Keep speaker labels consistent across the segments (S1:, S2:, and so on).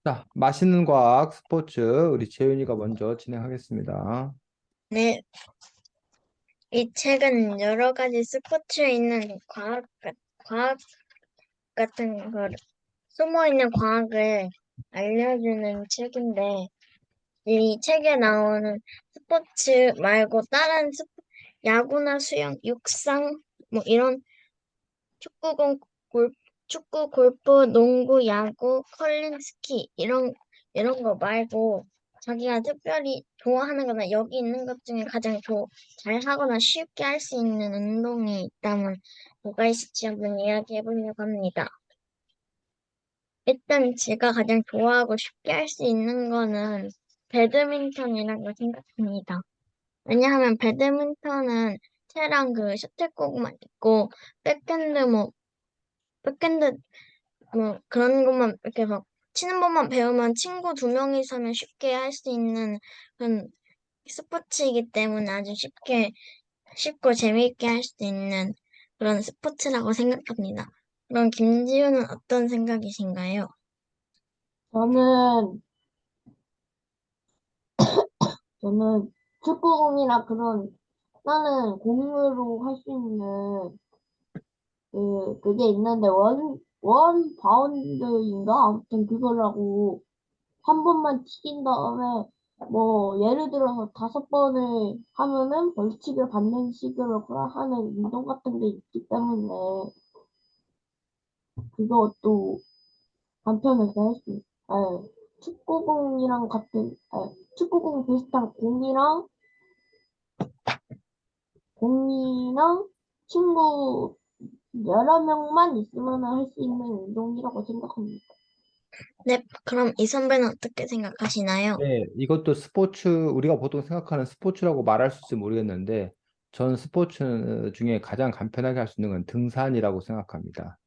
S1: 자, 맛있는 과학 스포츠 우리 재윤이가 먼저 진행하겠습니다.
S2: 네, 이 책은 여러 가지 스포츠에 있는 과학 같은 걸, 숨어 있는 과학을 알려주는 책인데, 이 책에 나오는 스포츠 말고 다른 야구나 수영, 육상, 뭐 이런 축구공, 골, 축구, 골프, 농구, 야구, 컬링, 스키 이런 거 말고 자기가 특별히 좋아하는 거나 여기 있는 것 중에 가장 잘하거나 쉽게 할 수 있는 운동이 있다면 뭐가 있을지 한번 이야기해 보려고 합니다. 일단 제가 가장 좋아하고 쉽게 할 수 있는 거는 배드민턴이라고 생각합니다. 왜냐하면 배드민턴은 채랑 그 셔틀콕만 있고 백핸드 백핸드 그런 것만 이렇게 막 치는 법만 배우면 친구 두 명이서면 쉽게 할 수 있는 그런 스포츠이기 때문에 아주 쉽고 재미있게 할 수 있는 그런 스포츠라고 생각합니다. 그럼 김지우는 어떤 생각이신가요?
S3: 저는, 저는 축구공이나 그런, 나는 공으로 할 수 있는, 그게 있는데, 원 바운드인가? 아무튼 그거라고 한 번만 튀긴 다음에, 뭐, 예를 들어서 5번을 하면은 벌칙을 받는 식으로 하는 운동 같은 게 있기 때문에, 그것도 간편하게 할 수, 축구공이랑 축구공 비슷한 공이랑 친구 여러 명만 있으면 할 수 있는 운동이라고 생각합니다.
S2: 네, 그럼 이 선배는 어떻게 생각하시나요?
S1: 네, 이것도 스포츠, 우리가 보통 생각하는 스포츠라고 말할 수 있을지 모르겠는데, 전 스포츠 중에 가장 간편하게 할 수 있는 건 등산이라고 생각합니다.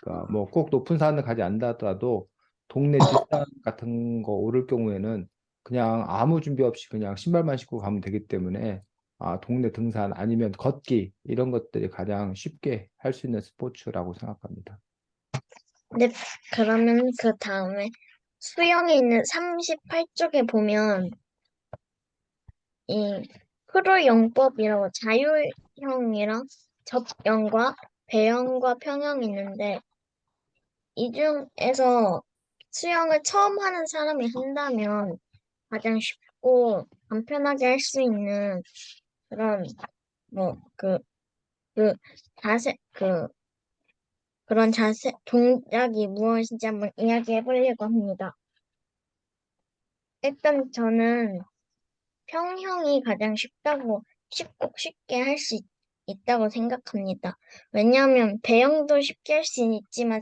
S1: 그러니까 뭐 꼭 높은 산을 가지 않다 하더라도 동네 뒷산 같은 거 오를 경우에는 그냥 아무 준비 없이 그냥 신발만 신고 가면 되기 때문에 동네 등산 아니면 걷기 이런 것들이 가장 쉽게 할 수 있는 스포츠라고 생각합니다.
S2: 네, 그러면 그 다음에 수영에 있는 38쪽에 보면 이 프로영법이라고 자유형이랑 접영과 배영과 평형이 있는데 이 중에서 수영을 처음 하는 사람이 한다면 가장 쉽고 간편하게 할 수 있는 그런 뭐 그 자세 그런 자세 동작이 무엇인지 한번 이야기해 보려고 합니다. 일단 저는 평형이 가장 쉽게 할 수 있다고 생각합니다. 왜냐하면 배영도 쉽게 할 수 있지만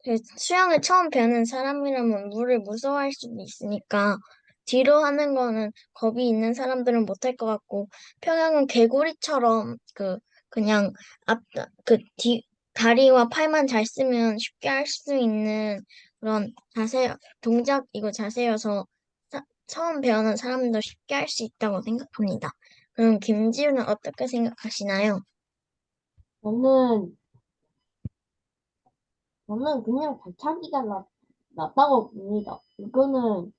S2: 그 수영을 처음 배우는 사람이라면 물을 무서워할 수도 있으니까 뒤로 하는 거는 겁이 있는 사람들은 못할 것 같고 평형은 개구리처럼 그냥 앞, 다리와 팔만 잘 쓰면 쉽게 할 수 있는 그런 동작이고 자세여서 처음 배우는 사람도 쉽게 할 수 있다고 생각합니다. 그럼 김지우는 어떻게 생각하시나요?
S3: 저는 저는 그냥 발차기가 낫다고 봅니다. 이거는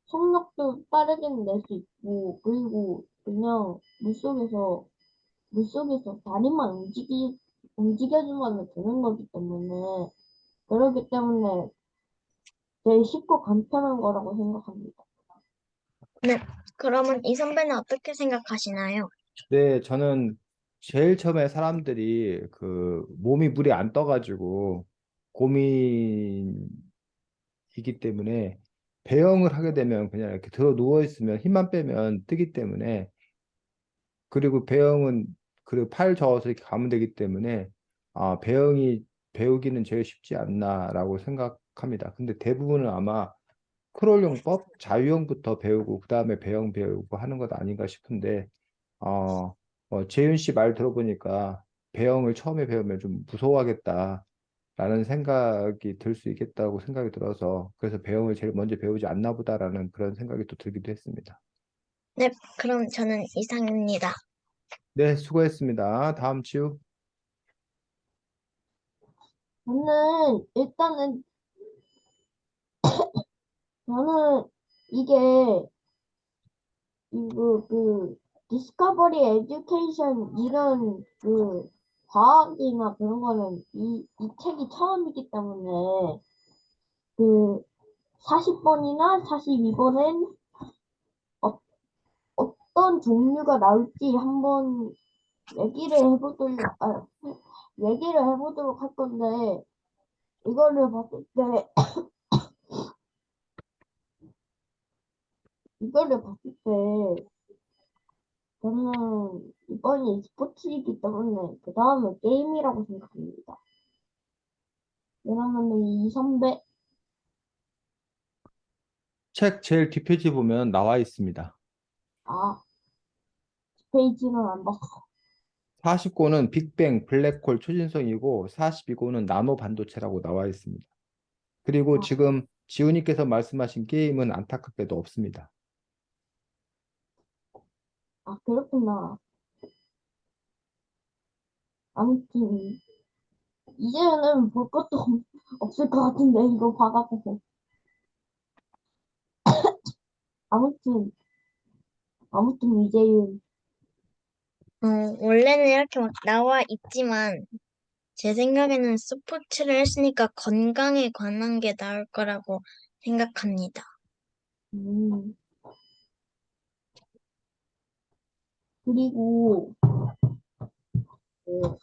S3: 속력도 빠르게 낼 수 있고 그리고 그냥 물속에서 다리만 움직여주면 되는 거기 때문에 그렇기 때문에 제일 쉽고 간편한 거라고 생각합니다.
S2: 네. 그러면 이 선배는 어떻게 생각하시나요?
S1: 네, 저는 제일 처음에 사람들이 그 몸이 물에 안 떠가지고 고민이기 때문에 배영을 하게 되면 그냥 이렇게 들어 누워 있으면 힘만 빼면 뜨기 때문에 그리고 배영은 그리고 팔 저어서 이렇게 가면 되기 때문에 배영이 배우기는 제일 쉽지 않나라고 생각합니다. 근데 대부분은 아마 크롤용법, 자유형부터 배우고 그다음에 배영 배우고 하는 것 아닌가 싶은데 재윤 씨 말 들어보니까 배영을 처음에 배우면 좀 무서워하겠다라는 생각이 들 수 있겠다고 생각이 들어서 그래서 배영을 제일 먼저 배우지 않나 보다라는 그런 생각이 또 들기도 했습니다.
S2: 네, 그럼 저는 이상입니다.
S1: 네, 수고했습니다. 다음 치우.
S3: 저는 일단은 저는 이게 이거 디스커버리 에듀케이션 이런 과학이나 그런 거는 이 책이 처음이기 때문에 그 40번이나 42번엔 어떤 종류가 나올지 한번 얘기를 해보도록 얘기를 해보도록 할 건데 이거를 봤을 때 이거를 봤을 때 저는 이번이 스포츠이기 때문에 그 다음에 게임이라고 생각합니다. 왜냐면은 이 선배
S1: 책 제일 뒷페이지 보면 나와 있습니다.
S3: 아 페이지는 안 봤어.
S1: 40고는 빅뱅, 블랙홀, 초신성이고 42고는 나노 반도체라고 나와 있습니다. 그리고
S3: 아,
S1: 지금 지훈이께서 말씀하신 게임은 안타깝게도 없습니다.
S3: 아 그렇구나. 아무튼 이제는 볼 것도 없을 것 같은데 이거 봐갖고 아무튼 이제는
S2: 원래는 이렇게 막 나와 있지만, 제 생각에는 스포츠를 했으니까 건강에 관한 게 나을 거라고 생각합니다.
S3: 음, 그리고 그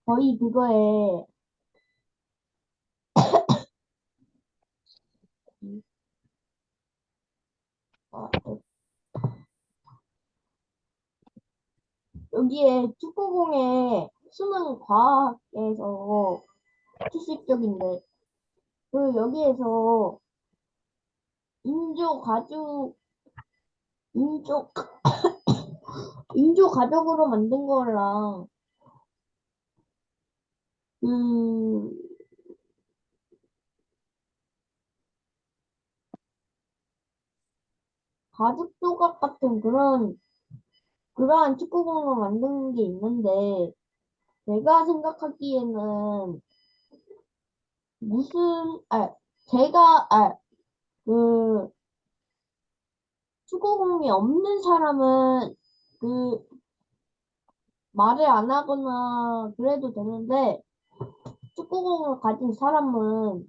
S3: 거의 그거에 어, 여기에 축구공의 수능 과학에서 필수적인데 여기에서 인조 가죽 인조 인조 가죽으로 만든 거랑 그 가죽 조각 같은 그러한 축구공을 만든 게 있는데 제가 생각하기에는 무슨 제가 그 축구공이 없는 사람은 그 말을 안 하거나 그래도 되는데 축구공을 가진 사람은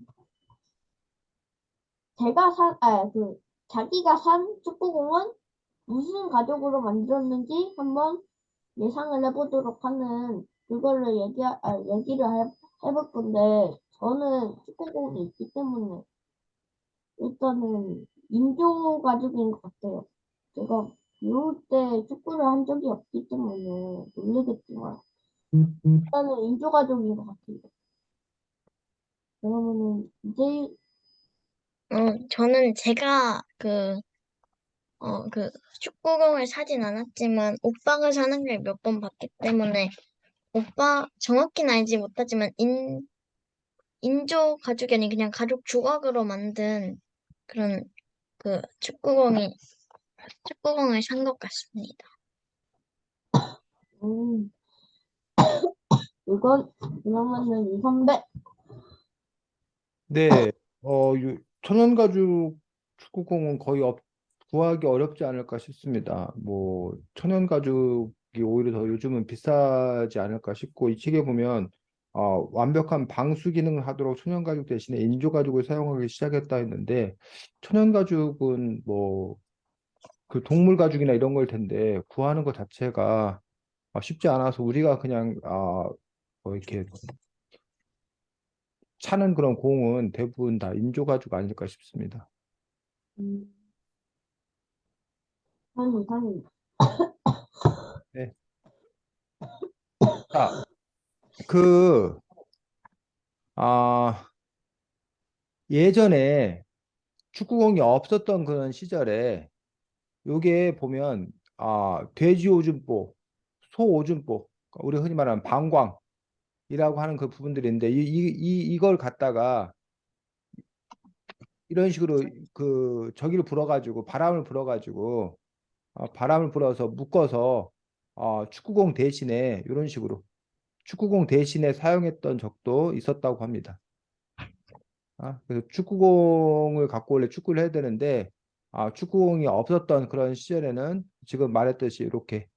S3: 자기가 산 축구공은 무슨 가죽으로 만들었는지 한번 예상을 해보도록 하는 그걸로 얘기를 해볼 건데 저는 축구공이 있기 때문에 일단은 인조 가죽인 것 같아요. 제가 배울 때 축구를 한 적이 없기 때문에 모르겠지만 일단은 인조 가죽인 것 같아요. 그러면은 이제
S2: 저는 제가 축구공을 사진 않았지만, 오빠가 사는 걸 몇 번 봤기 때문에, 오빠, 정확히는 알지 못하지만, 인조 가죽이 아닌 그냥 가죽 조각으로 만든 그런 그 축구공을 산 것 같습니다.
S3: 음, 이건 그러면은 이 선배
S1: 네, 천연가죽 축구공은 거의 구하기 어렵지 않을까 싶습니다. 뭐 천연가죽이 오히려 더 요즘은 비싸지 않을까 싶고 이 책에 보면 완벽한 방수 기능을 하도록 천연가죽 대신에 인조가죽을 사용하기 시작했다 했는데 천연가죽은 뭐 그 동물 가죽이나 이런 걸 텐데 구하는 것 자체가 쉽지 않아서 우리가 그냥 뭐 이렇게 차는 그런 공은 대부분 다 인조가죽 아닐까 싶습니다.
S3: 음, 산이
S1: 네. 자, 그, 아, 예전에 축구공이 없었던 그런 시절에 요게 보면, 돼지 오줌보, 소 오줌보, 우리 흔히 말하는 방광이라고 하는 그 부분들인데, 이걸 갖다가 이런 식으로 저기를 불어가지고, 바람을 불어서 묶어서, 축구공 대신에 이런 식으로 축구공 대신에 사용했던 적도 있었다고 합니다. 그래서 축구공을 갖고 원래 축구를 해야 되는데 축구공이 없었던 그런 시절에는 지금 말했듯이 이렇게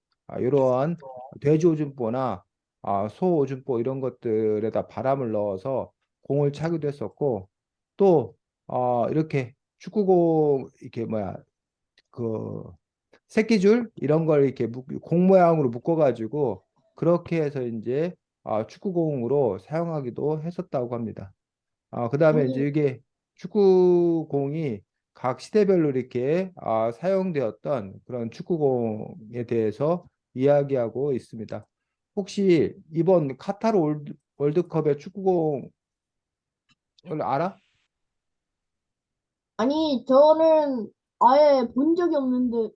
S1: 이러한 돼지오줌보나 소오줌보 이런 것들에다 바람을 넣어서 공을 차기도 했었고 또 이렇게 축구공 이렇게 뭐야 그 새끼줄 이런 걸 이렇게 공 모양으로 묶어가지고 그렇게 해서 이제 축구공으로 사용하기도 했었다고 합니다. 그다음에 이제
S3: 아니,
S1: 이게 축구공이 각 시대별로 이렇게 사용되었던 그런 축구공에 대해서 이야기하고 있습니다. 혹시 이번 카타르 월드컵의 축구공을 알아?
S3: 아니, 저는 아예 본 적이 없는데,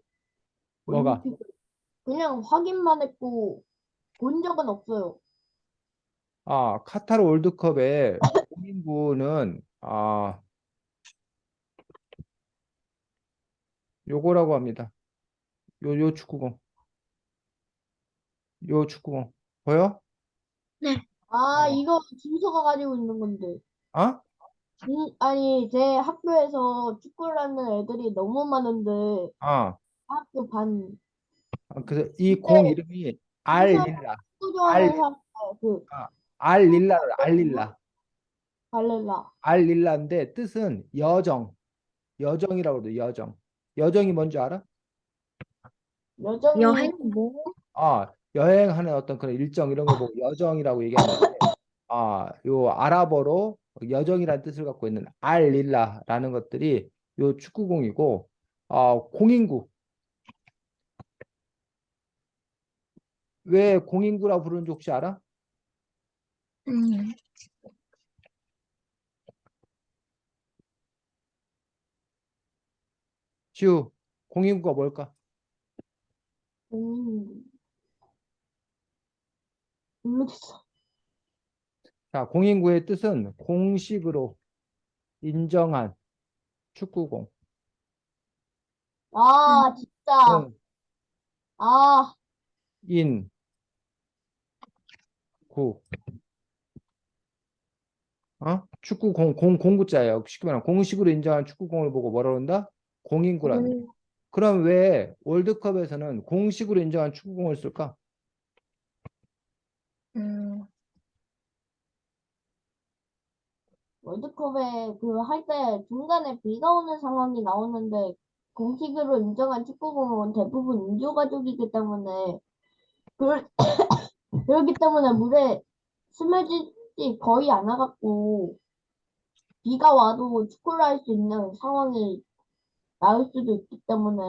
S1: 뭐가?
S3: 올림픽 그냥 확인만 했고, 본 적은 없어요.
S1: 카타르 월드컵의 공인구는 요거라고 합니다. 요 축구공. 요 축구공. 보여?
S2: 네.
S3: 아,
S1: 어.
S3: 이거 준서가 가지고 있는 건데.
S1: 어?
S3: 아니, 제 학교에서 축구를 하는 애들이 너무 많은데,
S1: 아,
S3: 학교 반,
S1: 그래서 이 공
S3: 그때
S1: 이름이
S3: 준서
S1: 알릴라.
S3: 축구
S1: 알,
S3: 좋아하는 사람, 그,
S1: 알릴라.
S3: 발렐라.
S1: 알릴라인데 뜻은 여정. 여정이라고 그러죠. 여정. 여정이 뭔지 알아?
S3: 여정이,
S2: 여행 뭐?
S1: 여행하는 어떤 그런 일정 이런 걸 보고 여정이라고 얘기하는데 요 아랍어로 여정이라는 뜻을 갖고 있는 알릴라라는 것들이 요 축구공이고 공인구. 왜 공인구라고 부르는지 혹시 알아?
S2: 음,
S1: 지우, 공인구가 뭘까?
S3: 음, 모르겠어.
S1: 자, 공인구의 뜻은 공식으로 인정한 축구공.
S3: 아, 진짜. 아,
S1: 공인구. 축구공, 공구자예요. 쉽게 말하면 공식으로 인정한 축구공을 보고 뭐라 그런다? 공인구란다.
S2: 공,
S1: 그럼 왜 월드컵에서는 공식으로 인정한 축구공을 쓸까?
S2: 음,
S3: 월드컵에 그 할 때 중간에 비가 오는 상황이 나오는데 공식으로 인정한 축구공은 대부분 인조가죽이기 때문에 그럴, 그렇기 때문에 물에 스며들지 거의 안 와갖고 비가 와도 축구를 할 수 있는 상황이 나올 수도 있기 때문에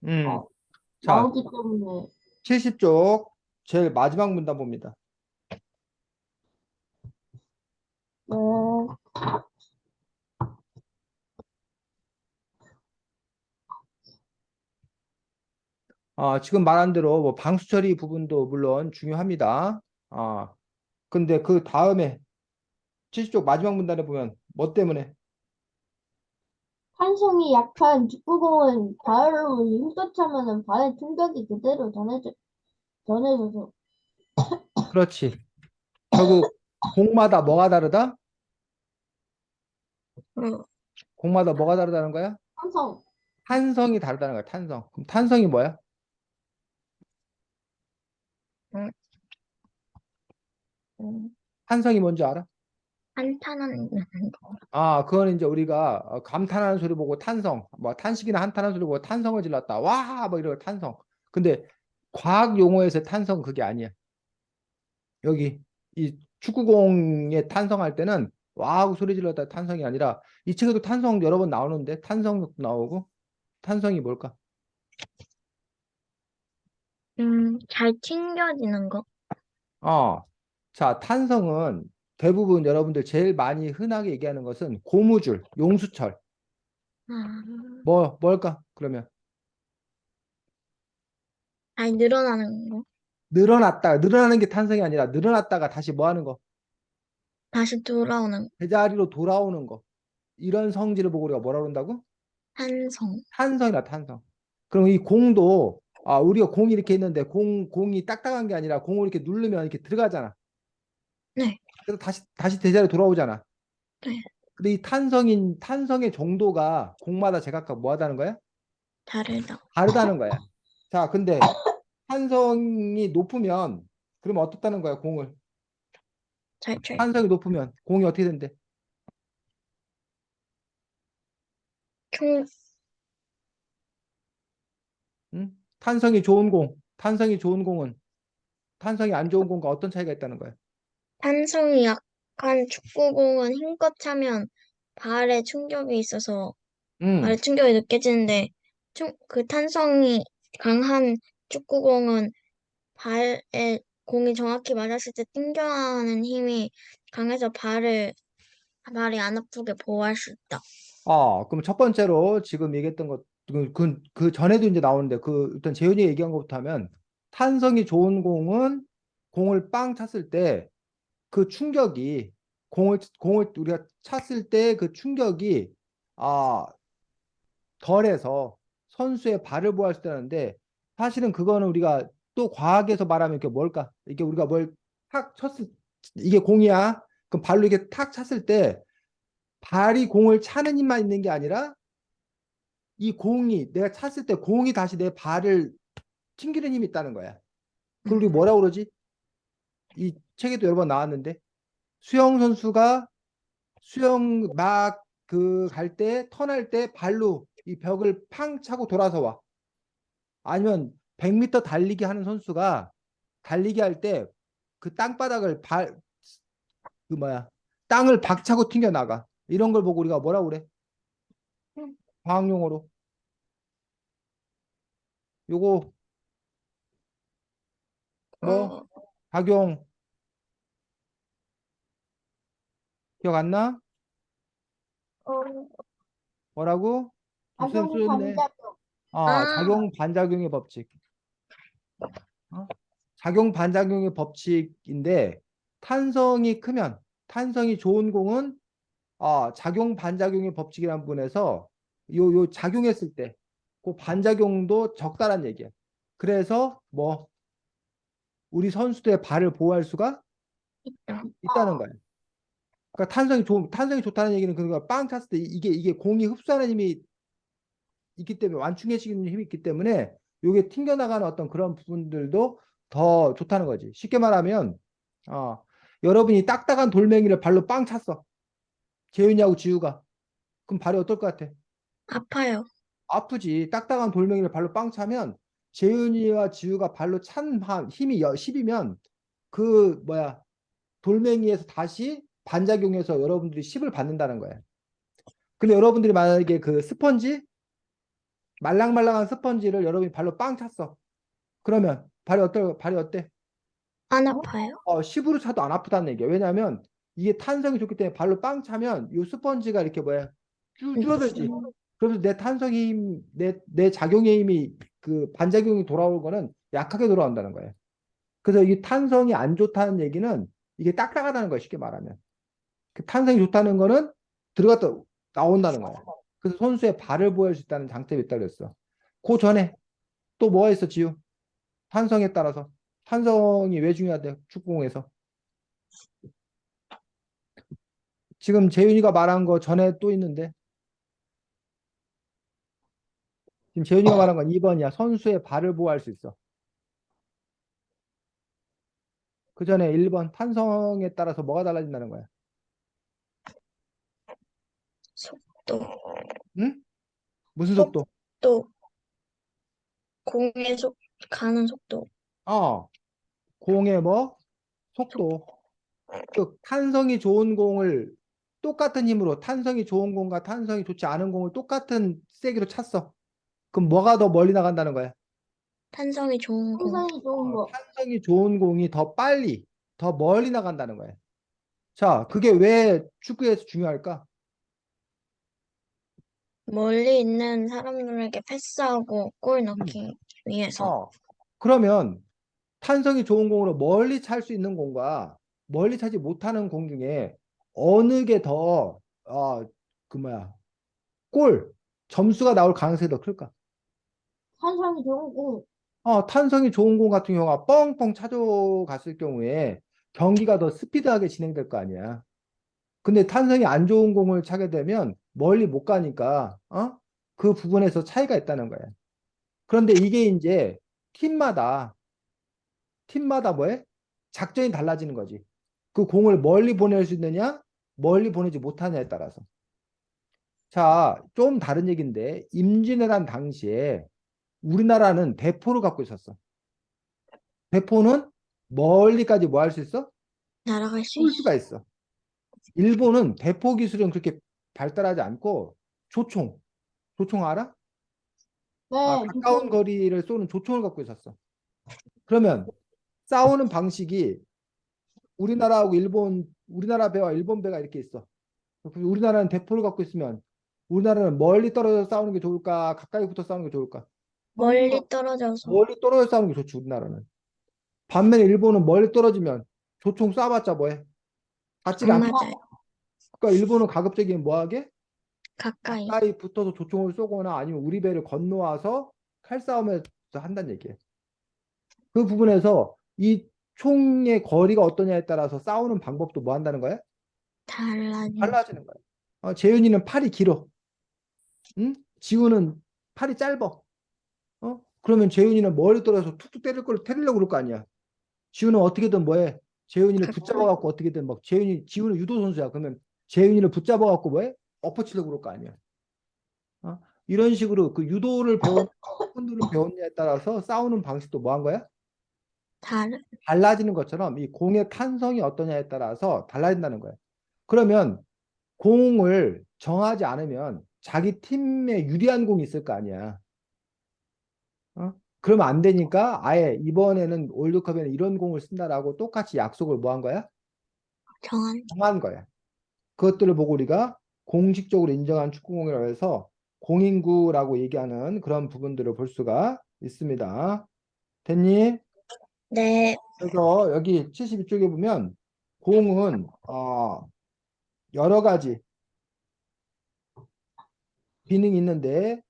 S1: 음.
S3: 어,
S1: 자,
S3: 나오기 때문에
S1: 70쪽 제일 마지막 문단 봅니다.
S3: 어,
S1: 지금 말한 대로 뭐 방수 처리 부분도 물론 중요합니다. 근데 그 다음에 70쪽 마지막 문단에 보면 뭐 때문에?
S3: 탄성이 약한 축구공은 발로 힘껏 차면은 발의 충격이 그대로 전해져서
S1: 그렇지. 결국 공마다 뭐가 다르다?
S2: 어,
S1: 공마다 뭐가 다르다는 거야?
S3: 탄성
S1: 탄성이 다르다는 거야. 탄성. 그럼 탄성이 뭐야?
S2: 음, 음,
S1: 탄성이 뭔지 알아?
S2: 한탄하는 거.
S1: 그거는 이제 우리가 감탄하는 소리 보고 탄성, 뭐 탄식이나 한탄하는 소리 보고 탄성을 질렀다. 와, 뭐 이런 탄성. 근데 과학 용어에서 탄성 그게 아니야. 여기 이 축구공에 탄성할 때는 와 하고 소리 질렀다 탄성이 아니라 이 책에도 탄성 여러 번 나오는데 탄성도 나오고 탄성이 뭘까?
S2: 잘 튕겨지는 거.
S1: 어, 자, 탄성은 대부분 여러분들 제일 많이 흔하게 얘기하는 것은 고무줄, 용수철.
S2: 아,
S1: 뭘까? 그러면
S2: 잘 늘어나는 거.
S1: 늘어나는 게 탄성이 아니라 늘어났다가 다시 뭐 하는 거?
S2: 다시 돌아오는 거.
S1: 제자리로 돌아오는 거. 이런 성질을 보고 우리가 뭐라 그런다고?
S2: 탄성.
S1: 탄성이다, 탄성. 그럼 이 공도 우리가 공이 이렇게 있는데 공이 딱딱한 게 아니라 공을 이렇게 누르면 이렇게 들어가잖아.
S2: 네,
S1: 그래서 다시 제자리로 돌아오잖아.
S2: 네,
S1: 근데 이 탄성의 정도가 공마다 제각각 뭐 하다는 거야?
S2: 다르다.
S1: 다르다는 거야. 자, 근데 탄성이 높으면 그러면 어떻다는 거야, 공을?
S2: 잘,
S1: 탄성이 높으면 공이 어떻게 된대?
S2: 총,
S1: 응? 탄성이 좋은 공은 탄성이 안 좋은 공과 어떤 차이가 있다는 거야?
S2: 탄성이 약한 축구공은 힘껏 차면 발에 충격이 있어서 발에
S1: 응.
S2: 충격이 느껴지는데 그 탄성이 강한 축구공은 발에 공이 정확히 맞았을 때 튕겨나가는 힘이 강해서 발이 안 아프게 보호할 수 있다.
S1: 그럼 첫 번째로 지금 얘기했던 것, 그 전에도 이제 나오는데, 일단 재현이 얘기한 것부터 하면, 탄성이 좋은 공은 공을 빵 찼을 때, 그 충격이, 공을 우리가 찼을 때 그 충격이, 아, 덜해서 선수의 발을 보호할 수 있다는데, 사실은 그거는 우리가 또 과학에서 말하면 이게 뭘까? 이게 우리가 뭘 탁 쳤을, 이게 공이야. 그럼 발로 이게 탁 찼을 때, 발이 공을 차는 힘만 있는 게 아니라, 이 공이 내가 찼을 때 공이 다시 내 발을 튕기는 힘이 있다는 거야. 그걸 우리 뭐라고 그러지? 이 책에도 여러 번 나왔는데 수영 선수가 수영 막 그 갈 때 턴할 때 발로 이 벽을 팡 차고 돌아서 와. 아니면 100m 달리기 하는 선수가 달리기 할 때 그 땅바닥을 그 뭐야 땅을 박차고 튕겨 나가. 이런 걸 보고 우리가 뭐라고 그래? 과학용어로 요거 뭐
S2: 어,
S1: 작용 기억 안 나?
S2: 어,
S1: 뭐라고? 쌤
S3: 작용
S1: 쓰였네.
S3: 반작용.
S2: 아,
S1: 작용 반작용의 법칙. 어? 작용 반작용의 법칙인데 탄성이 크면 탄성이 좋은 공은 작용 반작용의 법칙이라는 부분에서 요 작용했을 때 그 반작용도 적다란 얘기야. 그래서 뭐 우리 선수들의 발을 보호할 수가
S2: 있다.
S1: 있다는 거야. 그러니까 탄성이 좋다는 얘기는 그러니까 빵 찼을 때 이게 공이 흡수하는 힘이 있기 때문에 완충해지는 힘이 있기 때문에 이게 튕겨나가는 어떤 그런 부분들도 더 좋다는 거지. 쉽게 말하면 여러분이 딱딱한 돌멩이를 발로 빵 찼어. 재윤이하고 지우가. 그럼 발이 어떨 것 같아?
S2: 아파요.
S1: 아프지. 딱딱한 돌멩이를 발로 빵 차면 재윤이와 지우가 발로 찬 힘이 10이면 그 뭐야 돌멩이에서 다시 반작용해서 여러분들이 10을 받는다는 거야. 근데 여러분들이 만약에 그 스펀지 말랑말랑한 스펀지를 여러분이 발로 빵 찼어. 그러면 발이 어때?
S2: 안 아파요?
S1: 10으로 차도 안 아프다는 얘기야. 왜냐하면 이게 탄성이 좋기 때문에 발로 빵 차면 이 스펀지가 이렇게 뭐야 줄어들지. 그래서 내 탄성의 힘, 내 작용의 힘이 그 반작용이 돌아올 거는 약하게 돌아온다는 거예요. 그래서 이 탄성이 안 좋다는 얘기는 이게 딱딱하다는 거야. 쉽게 말하면. 그 탄성이 좋다는 거는 들어갔다 나온다는 거야. 그래서 선수의 발을 보여줄 수 있다는 장점이 있다고 그랬어. 그 전에 또 뭐가 있어, 지우? 탄성에 따라서. 탄성이 왜 중요하대, 축구공에서. 지금 재윤이가 말한 거 전에 또 있는데, 지금 재윤이가 말한 건 2번이야. 선수의 발을 보호할 수 있어. 그 전에 1번, 탄성에 따라서 뭐가 달라진다는 거야.
S2: 속도,
S1: 응? 무슨 속도?
S2: 속도, 공의 가는 속도.
S1: 어, 공의 뭐?
S2: 속,
S1: 속도. 그 탄성이 좋은 공을 똑같은 힘으로, 탄성이 좋은 공과 탄성이 좋지 않은 공을 똑같은 세기로 찼어. 그럼 뭐가 더 멀리 나간다는 거야?
S2: 탄성이 좋은 공.
S3: 상상이 좋은 거.
S1: 탄성이 좋은 공이 더 빨리, 더 멀리 나간다는 거예요. 자, 그게 왜 축구에서 중요할까?
S2: 멀리 있는 사람들에게 패스하고 골
S1: 음.
S2: 넣기 위해서.
S1: 어, 그러면 탄성이 좋은 공으로 멀리 찰 수 있는 공과 멀리 차지 못하는 공 중에 어느 게 더, 그 뭐야, 골, 점수가 나올 가능성이 더 클까?
S3: 상상이 좋은 거.
S1: 탄성이 좋은 공 같은 경우가 뻥뻥 찾아갔을 경우에 경기가 더 스피드하게 진행될 거 아니야. 근데 탄성이 안 좋은 공을 차게 되면 멀리 못 가니까, 그 부분에서 차이가 있다는 거야. 그런데 이게 이제 팀마다, 팀마다 뭐해? 작전이 달라지는 거지. 그 공을 멀리 보낼 수 있느냐, 멀리 보내지 못하냐에 따라서. 자, 좀 다른 얘기인데, 임진왜란 당시에 우리나라는 대포를 갖고 있었어. 대포는 멀리까지 뭐 할 수 있어?
S2: 날아갈 수
S1: 쏠
S2: 있어.
S1: 수가 있어. 일본은 대포 기술은 그렇게 발달하지 않고 조총, 조총 알아?
S3: 네,
S1: 가까운
S3: 조금,
S1: 거리를 쏘는 조총을 갖고 있었어. 그러면 싸우는 방식이 우리나라하고 일본, 우리나라 배와 일본 배가 이렇게 있어. 그래서 우리나라는 대포를 갖고 있으면 우리나라는 멀리 떨어져 싸우는 게 좋을까? 가까이 붙어 싸우는 게 좋을까?
S2: 멀리 떨어져서
S1: 멀리 떨어져 싸우는 게 좋지, 우리나라는. 반면에 일본은 멀리 떨어지면 조총 쏴봤자 뭐해? 닿지가
S2: 안
S1: 않게.
S2: 맞아요.
S1: 그러니까 일본은 가급적이면 뭐하게?
S2: 가까이.
S1: 가까이 붙어서 조총을 쏘거나 아니면 우리 배를 건너와서 칼싸움을 한다는 얘기예요. 그 부분에서 이 총의 거리가 어떠냐에 따라서 싸우는 방법도 뭐 한다는 거야?
S2: 달라진.
S1: 달라지는 거야. 재윤이는 팔이 길어. 응? 지우는 팔이 짧아. 그러면 재윤이는 머리 떨어져서 툭툭 때릴 걸 때리려고 그럴 거 아니야. 지우는 어떻게든 뭐해? 재윤이를 붙잡아 갖고 어떻게든 막 지우는 유도 선수야. 그러면 재윤이를 붙잡아 갖고 뭐해? 엎어치려고 그럴 거 아니야. 이런 식으로 그 유도를 배운 태권도를 배웠냐에 따라서 싸우는 방식도 뭐 한 거야?
S2: 다른.
S1: 달라지는 것처럼 이 공의 탄성이 어떠냐에 따라서 달라진다는 거야. 그러면 공을 정하지 않으면 자기 팀에 유리한 공이 있을 거 아니야. 그러면 안 되니까 아예 이번에는 월드컵에는 이런 공을 쓴다라고 똑같이 약속을 뭐 한 거야?
S2: 정한.
S1: 정한 거야. 그것들을 보고 우리가 공식적으로 인정한 축구공이라고 해서 공인구라고 얘기하는 그런 부분들을 볼 수가 있습니다. 됐니?
S2: 네.
S1: 그래서 여기 72쪽에 보면 공은 여러 가지 기능이 있는데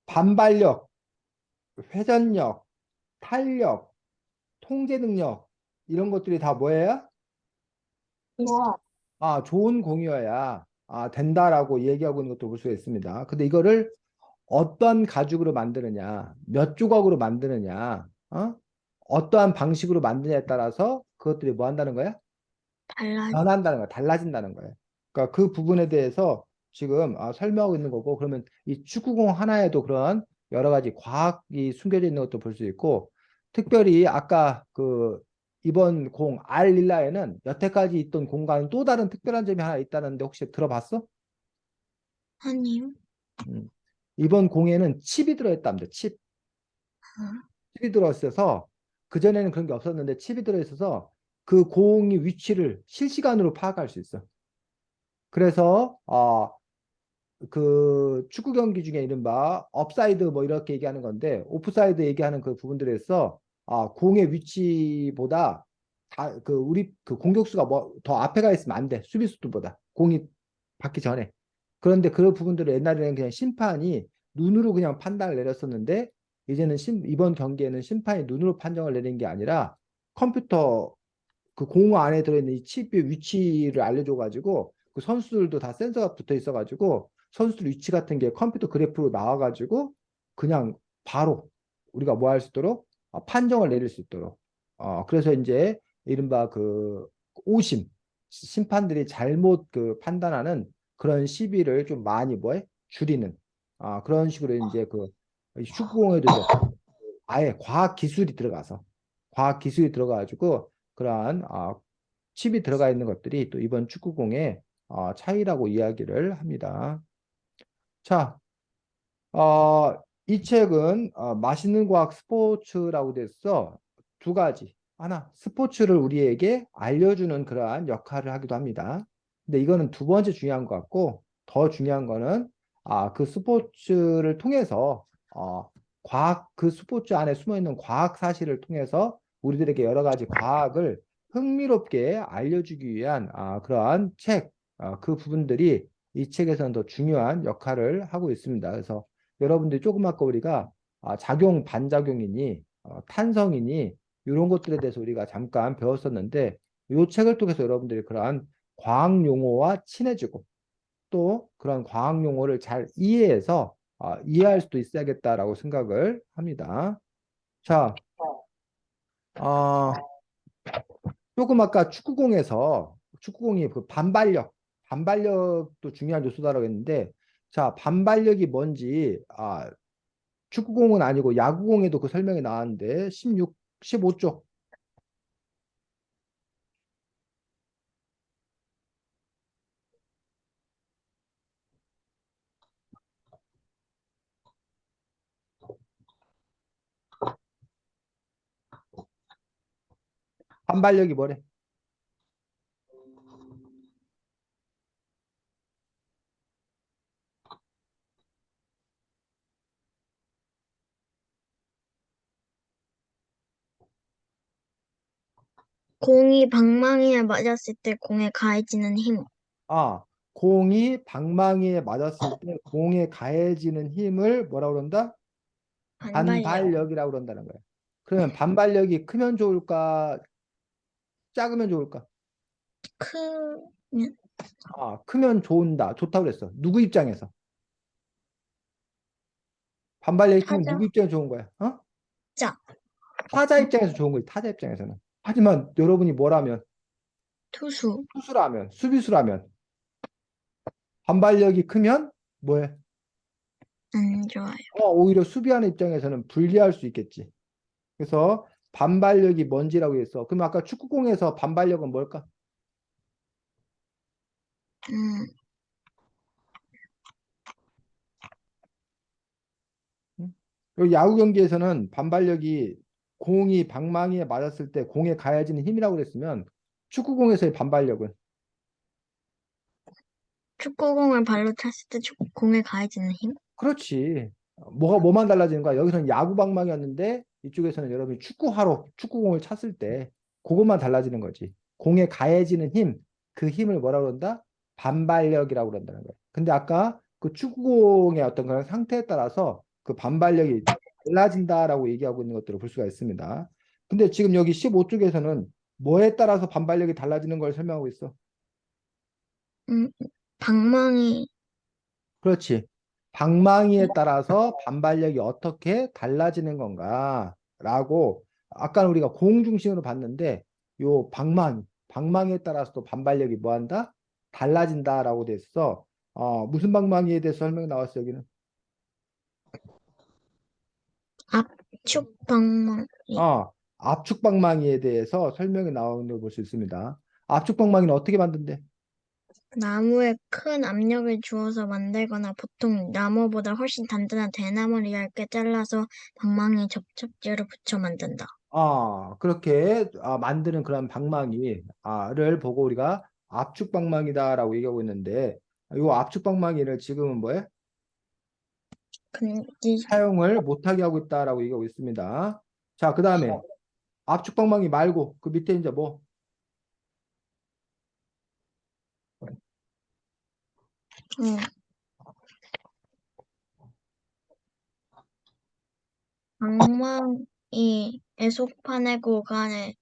S1: 반발력, 회전력, 탄력, 통제 능력 이런 것들이 다 뭐예요?
S3: 좋아.
S1: 좋은 공이어야 된다라고 얘기하고 있는 것도 볼 수가 있습니다. 근데 이거를 어떤 가죽으로 만드느냐, 몇 조각으로 만드느냐, 어떠한 방식으로 만드냐에 따라서 그것들이 뭐 한다는 거야?
S2: 달라.
S1: 변한다는 거야. 달라진다는 거예요. 그러니까 그 부분에 대해서 지금 설명하고 있는 거고, 그러면 이 축구공 하나에도 그런 여러 가지 과학이 숨겨져 있는 것도 볼 수 있고, 특별히 아까 그 이번 공 알릴라에는 여태까지 있던 공과는 또 다른 특별한 점이 하나 있다는데 혹시 들어봤어?
S2: 아니요.
S1: 음. 이번 공에는 칩이 들어있답니다. 칩.
S2: 아,
S1: 칩이 들어있어서 그전에는 그런 게 없었는데 칩이 들어있어서 그 공의 위치를 실시간으로 파악할 수 있어. 그래서 그 축구 경기 중에 이른바 업사이드 뭐 이렇게 얘기하는 건데 오프사이드 얘기하는 그 부분들에서 공의 위치보다 그 우리 그 공격수가 뭐 더 앞에 가 있으면 안 돼. 수비수들보다 공이 받기 전에. 그런데 그런 부분들을 옛날에는 그냥 심판이 눈으로 그냥 판단을 내렸었는데 이제는 이번 경기에는 심판이 눈으로 판정을 내리는 게 아니라 컴퓨터 그 공 안에 들어있는 이 칩의 위치를 알려줘가지고 그 선수들도 다 센서가 붙어 있어가지고 선수들 위치 같은 게 컴퓨터 그래프로 나와가지고 그냥 바로 우리가 뭐 할 수 있도록 판정을 내릴 수 있도록 그래서 이제 이른바 그 오심 심판들이 잘못 그 판단하는 그런 시비를 좀 많이 뭐해 줄이는 그런 식으로 이제 그 축구공에도 이제 아예 과학 기술이 들어가서 과학 기술이 들어가가지고 그러한 칩이 들어가 있는 것들이 또 이번 축구공의 차이라고 이야기를 합니다. 자, 이 책은 맛있는 과학 스포츠라고 돼서 두 가지. 하나, 스포츠를 우리에게 알려주는 그러한 역할을 하기도 합니다. 근데 이거는 두 번째 중요한 것 같고 더 중요한 거는 그 스포츠를 통해서 그 스포츠 안에 숨어 있는 과학 사실을 통해서 우리들에게 여러 가지 과학을 흥미롭게 알려주기 위한 그러한 책, 그 부분들이 이 책에서는 더 중요한 역할을 하고 있습니다. 그래서 여러분들이 조금 아까 우리가 작용, 반작용이니, 탄성이니, 이런 것들에 대해서 우리가 잠깐 배웠었는데, 이 책을 통해서 여러분들이 그러한 과학 용어와 친해지고, 또 그런 과학 용어를 잘 이해해서 이해할 수도 있어야겠다라고 생각을 합니다. 자, 어, 조금 아까 축구공이 그 반발력도 중요한 요소다라고 했는데, 자, 반발력이 뭔지, 축구공은 아니고 야구공에도 그 설명이 나왔는데, 15쪽. 반발력이 뭐래?
S2: 공이 방망이에 맞았을 때 공에 가해지는 힘.
S1: 공이 방망이에 맞았을 때 공에 가해지는 힘을 뭐라고 그런다?
S2: 반발력.
S1: 반발력이라고 그런다는 거야. 그러면 반발력이 크면 좋을까? 작으면 좋을까?
S2: 크면
S1: 크면 좋다고 그랬어. 누구 입장에서? 반발력이 크면
S2: 타자,
S1: 누구 입장에서 좋은 거야?
S2: 자,
S1: 타자 입장에서 좋은 거지. 타자 입장에서는. 하지만 여러분이 뭐라면?
S2: 투수,
S1: 투수라면, 수비수라면 반발력이 크면 뭐해?
S2: 안 좋아요.
S1: 오히려 수비하는 입장에서는 불리할 수 있겠지. 그래서 반발력이 뭔지라고 했어. 그럼 아까 축구공에서 반발력은 뭘까?
S2: 음,
S1: 응? 그리고 야구 경기에서는 반발력이 공이 방망이에 맞았을 때 공에 가해지는 힘이라고 그랬으면 축구공에서의 반발력은
S2: 축구공을 발로 찼을 때 공에 가해지는 힘?
S1: 그렇지. 뭐만 달라지는 거야? 여기서는 야구 방망이였는데 이쪽에서는 여러분이 축구공을 찼을 때 그것만 달라지는 거지. 공에 가해지는 힘, 그 힘을 뭐라 그런다? 반발력이라고 그런다는 거야. 근데 아까 그 축구공의 어떤 그런 상태에 따라서 그 반발력이 달라진다라고 얘기하고 있는 것들을 볼 수가 있습니다. 근데 지금 여기 15쪽에서는 뭐에 따라서 반발력이 달라지는 걸 설명하고 있어.
S2: 음, 방망이,
S1: 그렇지. 방망이에 따라서 반발력이 어떻게 달라지는 건가라고 아까는 우리가 공 중심으로 봤는데 요 방망이에 따라서 또 반발력이 뭐한다? 달라진다라고 됐어. 무슨 방망이에 대해서 설명이 나왔어 여기는?
S2: 압축 방망이.
S1: 압축 방망이에 대해서 설명이 나오는 걸 볼 수 있습니다. 압축 방망이는 어떻게 만든대?
S2: 나무에 큰 압력을 주어서 만들거나 보통 나무보다 훨씬 단단한 대나무를 얇게 잘라서 방망이 접착제로 붙여 만든다.
S1: 그렇게 만드는 그런 방망이를 보고 우리가 압축 방망이다라고 얘기하고 있는데 이 압축 방망이를 지금은 뭐에
S2: 근데,
S1: 사용을 못하게 하고 있다라고 얘기하고 있습니다. 자, 그 다음에 압축 방망이 말고 그 밑에 이제 뭐
S2: 어, 방망이에 속 파내고 그 안에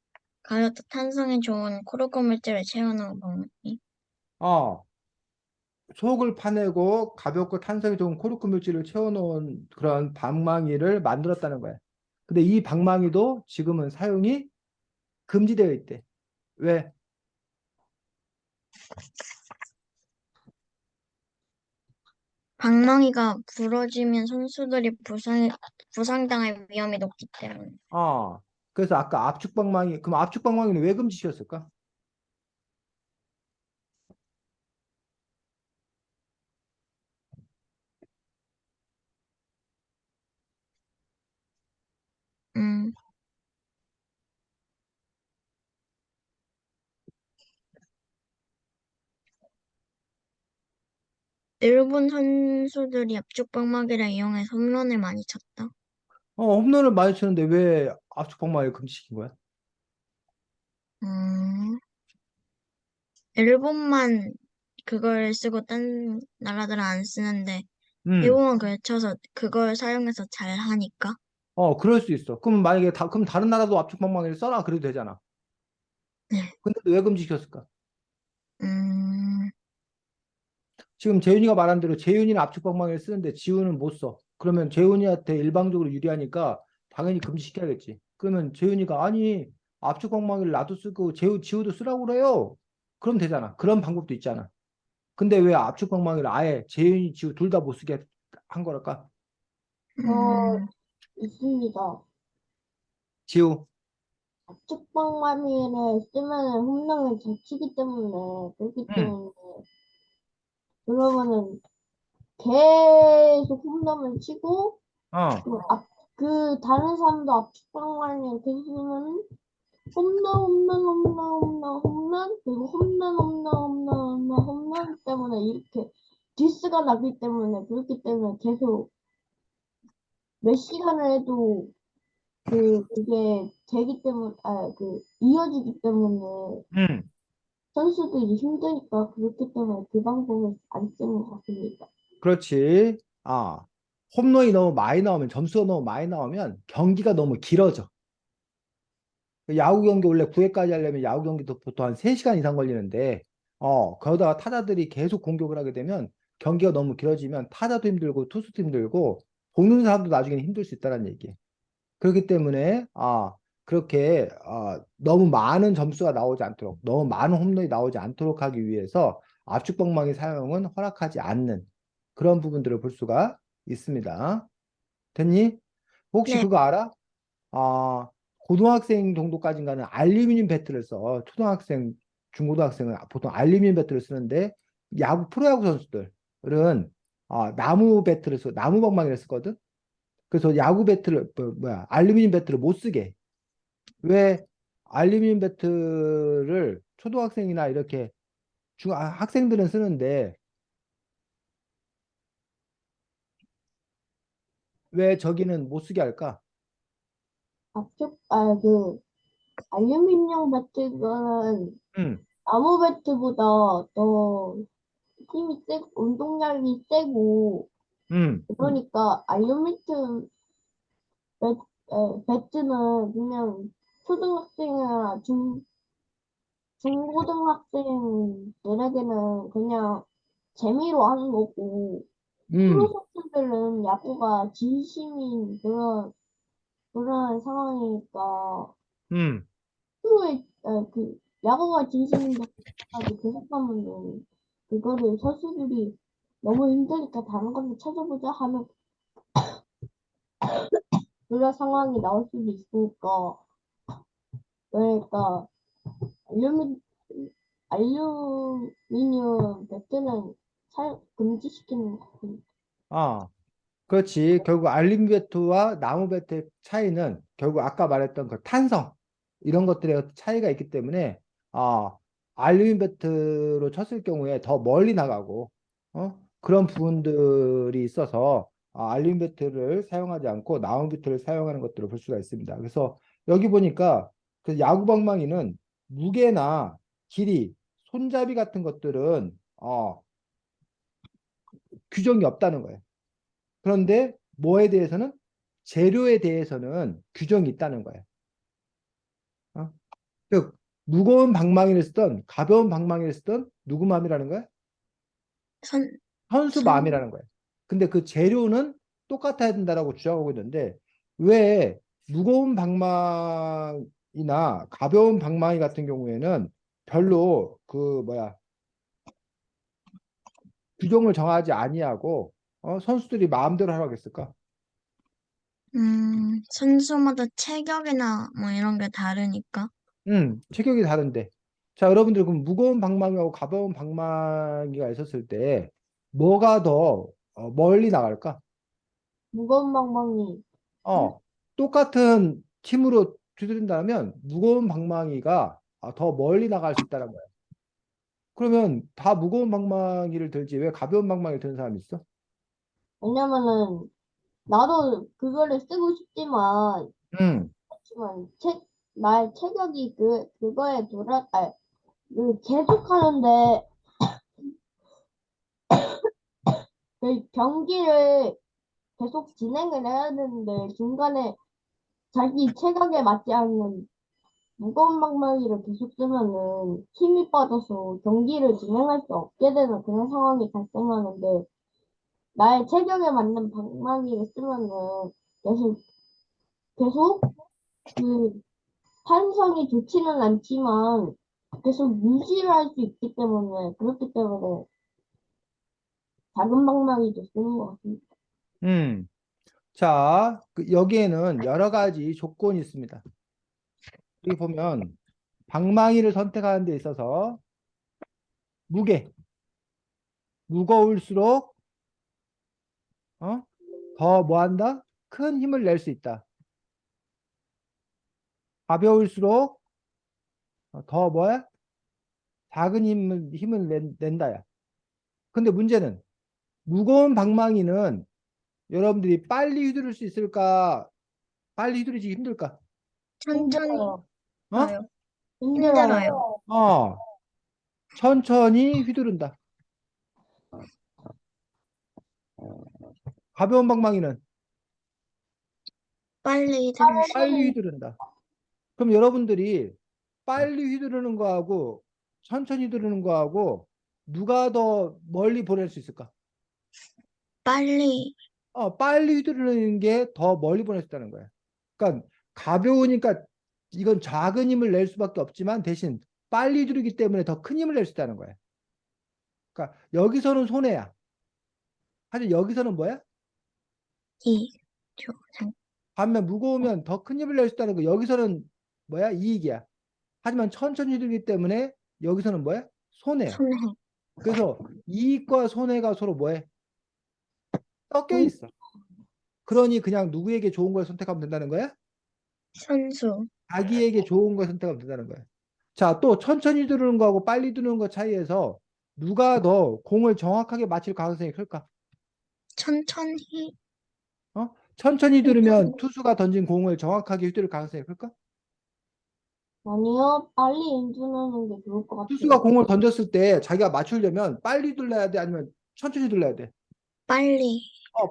S2: 가볍고 탄성이 좋은 코르고 물질을 채워넣은 방망이.
S1: 어, 속을 파내고 가볍고 탄성이 좋은 코르크 물질을 채워놓은 그런 방망이를 만들었다는 거야. 근데 이 방망이도 지금은 사용이 금지되어 있대. 왜?
S2: 방망이가 부러지면 선수들이 부상당할 위험이 높기 때문에.
S1: 어, 그래서 아까 압축 방망이, 그럼 압축 방망이는 왜 금지시켰을까?
S2: 음, 일본 선수들이 압축 방망이를 이용해서 홈런을 많이 쳤다.
S1: 홈런을 많이 치는데 왜 압축 방망이를 금지시킨 거야?
S2: 음, 일본만 그걸 쓰고 딴 나라들은 안 쓰는데
S1: 음.
S2: 외국어 걸쳐서 그걸 사용해서 잘 하니까.
S1: 그럴 수 있어. 그럼 만약에 그럼 다른 나라도 압축방망이를 써라 그래도 되잖아.
S2: 네.
S1: 근데 왜 금지시켰을까?
S2: 음,
S1: 지금 재윤이가 말한 대로 재윤이는 압축방망이를 쓰는데 지훈은 못 써. 그러면 재윤이한테 일방적으로 유리하니까 당연히 금지시켜야겠지. 그러면 재윤이가 아니 압축방망이를 나도 쓰고 지우도 쓰라고 그래요. 그럼 되잖아. 그런 방법도 있잖아. 근데 왜 압축방망이를 아예 재윤이 지우 둘 다 못 쓰게 한 거랄까?
S3: 어,
S2: 음,
S3: 있습니다.
S1: 지우.
S3: 압축방망이를 쓰면은 홈런을 잘 치기 때문에, 그렇기
S1: 응.
S3: 때문에, 그러면은 계속 홈런을 치고,
S1: 어.
S3: 그 다른 사람도 압축방망이를 계속 쓰면은 홈런, 홈런, 홈런, 홈런, 홈런, 그리고 홈런, 홈런, 홈런, 홈런, 홈런 때문에 이렇게 디스가 나기 때문에, 그렇기 때문에 계속 몇 시간을 해도 그게 되기 때문에, 이어지기 때문에
S1: 응.
S3: 선수들이 힘드니까 그렇기 때문에 그 방법을 안 쓰는 것 같습니다.
S1: 그렇지. 홈런이 너무 많이 나오면 점수가 너무 많이 나오면 경기가 너무 길어져. 야구 경기 원래 9회까지 하려면 야구 경기도 보통 한 3시간 이상 걸리는데, 거기다가 타자들이 계속 공격을 하게 되면 경기가 너무 길어지면 타자도 힘들고 투수도 힘들고 보는 사람도 나중에는 힘들 수 있다는 얘기예요. 그렇기 때문에, 그렇게, 너무 많은 점수가 나오지 않도록, 너무 많은 홈런이 나오지 않도록 하기 위해서 압축방망이 사용은 허락하지 않는 그런 부분들을 볼 수가 있습니다. 됐니? 혹시
S2: 네.
S1: 그거 알아? 아, 고등학생 정도까지인가는 알루미늄 배트를 써. 초등학생, 중고등학생은 보통 알루미늄 배트를 쓰는데 프로야구 선수들은 나무 배트를 써, 나무 방망이를 쓰거든. 그래서 야구 배트를 알루미늄 배트를 못 쓰게 해. 왜 알루미늄 배트를 초등학생이나 이렇게 학생들은 쓰는데 왜 저기는 못 쓰게 할까?
S3: 알루미늄 배트는
S1: 응,
S3: 나무 배트보다 더 운동량이 세고,
S1: 응,
S3: 그러니까 알루미늄 배, 배트는 그냥 초등학생이나 중고등학생들에게는 그냥 재미로 하는 거고,
S1: 응,
S3: 프로 선수들은 야구가 진심인 그런 상황이니까,
S1: 응.
S3: 야구가 진심인데까지 계속하면은, 그거를 선수들이 너무 힘드니까 다른 걸로 찾아보자 하는 그런 상황이 나올 수도 있으니까, 그러니까, 알루미, 알루미늄 배트는 금지시키는 것 같아요.
S1: 아, 그렇지. 결국 알루미늄 배트와 나무 배트의 차이는 결국 아까 말했던 그 탄성 이런 것들의 차이가 있기 때문에 아, 알루미늄 배트로 쳤을 경우에 더 멀리 나가고 그런 부분들이 있어서 알루미늄 배트를 사용하지 않고 나무 배트를 사용하는 것들을 볼 수가 있습니다. 그래서 여기 보니까 그 야구 방망이는 무게나 길이, 손잡이 같은 것들은 규정이 없다는 거예요. 그런데 뭐에 대해서는 재료에 대해서는 규정이 있다는 거예요. 어? 즉 무거운 방망이를 쓰던 가벼운 방망이를 쓰던 누구 마음이라는 거야?
S2: 선,
S1: 선수
S2: 선,
S1: 마음이라는 거예요. 근데 그 재료는 똑같아야 된다라고 주장하고 있는데 왜 무거운 방망이나 가벼운 방망이 같은 경우에는 별로 그 뭐야 규정을 정하지 아니하고 선수들이 마음대로 하라고 했을까?
S2: 선수마다 체격이나 뭐 이런 게 다르니까.
S1: 체격이 다른데. 자, 여러분들 그럼 무거운 방망이하고 가벼운 방망이가 있었을 때 뭐가 더 멀리 나갈까?
S3: 무거운 방망이,
S1: 어, 똑같은 힘으로 두드린다면 무거운 방망이가 더 멀리 나갈 수 있다는 거야. 그러면 다 무거운 방망이를 들지 왜 가벼운 방망이를 드는 사람이 있어?
S3: 왜냐면은, 나도 그거를 쓰고 싶지만,
S1: 음,
S3: 나의 체격이 계속 하는데, 경기를 계속 진행을 해야 되는데 중간에 자기 체격에 맞지 않는 무거운 방망이를 계속 쓰면은 힘이 빠져서 경기를 진행할 수 없게 되는 그런 상황이 발생하는데 나의 체격에 맞는 방망이를 쓰면은 계속 계속 그 탄성이 좋지는 않지만 계속 유지를 할 수 있기 때문에 그렇기 때문에 작은 방망이도 쓰는 것 같습니다.
S1: 음. 자, 여기에는 여러 가지 조건이 있습니다. 여기 보면 방망이를 선택하는 데 있어서 무거울수록 더 뭐한다? 큰 힘을 낼 수 있다. 가벼울수록 더 뭐야? 작은 힘을 낸다야. 근데 문제는 무거운 방망이는 여러분들이 빨리 휘두를 수 있을까? 빨리 휘두르기 힘들까?
S2: 천천히
S3: 힘들어요.
S1: 어?
S2: 가요.
S3: 힘들어요.
S2: 힘들어요.
S1: 천천히 휘두른다. 가벼운 방망이는
S2: 빨리 들을 수
S1: 빨리
S2: 있어요.
S1: 휘두른다. 그럼 여러분들이 빨리 휘두르는 거하고 천천히 휘두르는 거하고 누가 더 멀리 보낼 수 있을까?
S2: 빨리
S1: 빨리 휘두르는 게 더 멀리 보낼 수 있다는 거야. 그러니까 가벼우니까 이건 작은 힘을 낼 수밖에 없지만 대신 빨리 휘두르기 때문에 더 큰 힘을 낼 수 있다는 거야. 그러니까 여기서는 손해야. 하지만 여기서는 뭐야?
S2: 이
S1: 반면 무거우면 더 큰 힘을 낼 수 있다는 거. 여기서는 뭐야? 이익이야. 하지만 천천히 휘두르기 때문에 여기서는 뭐야? 손해야.
S2: 손해
S1: 그래서 이익과 손해가 서로 뭐해? 섞여 있어. 그러니 그냥 누구에게 좋은 걸 선택하면 된다는 거야?
S2: 선수
S1: 자기에게 좋은 걸 선택하면 된다는 거야. 자, 또 천천히 두르는 거하고 빨리 두르는 거 차이에서 누가 더 공을 정확하게 맞힐 가능성이 클까?
S2: 천천히
S1: 천천히 두르면
S2: 천천히
S1: 투수가 던진 공을 정확하게 휘두를 가능성이 클까?
S3: 아니요, 빨리 인수하는 게 좋을 것
S1: 투수가
S3: 같아요.
S1: 공을 던졌을 때 자기가 맞추려면 빨리 둘러야 돼? 아니면 천천히 둘러야 돼?
S2: 빨리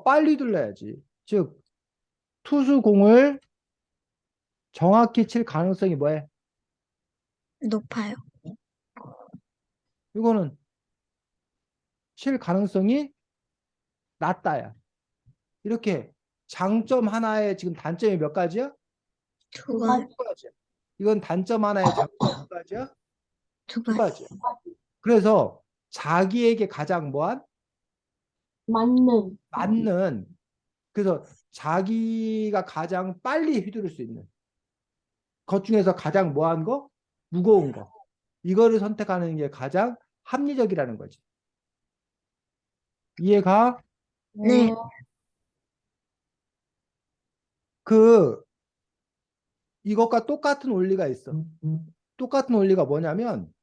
S1: 빨리 둘러야지. 즉, 투수 공을 정확히 칠 가능성이 뭐야?
S2: 높아요.
S1: 이거는 칠 가능성이 낮다야. 이렇게 장점 하나에 지금 단점이 몇 가지야?
S3: 두
S2: 두가
S3: 가지
S1: 두 가지야. 이건 단점 하나에 장점이 몇 가지야? 두
S2: 두가
S1: 가지야. 그래서 자기에게 가장 뭐한?
S3: 맞는
S1: 맞는, 그래서 자기가 가장 빨리 휘두를 수 있는 것 중에서 가장 뭐한 거? 무거운 거. 이거를 선택하는 게 가장 합리적이라는 거지. 이해가?
S2: 네
S1: 그 이것과 똑같은 원리가 있어. 똑같은 원리가 뭐냐면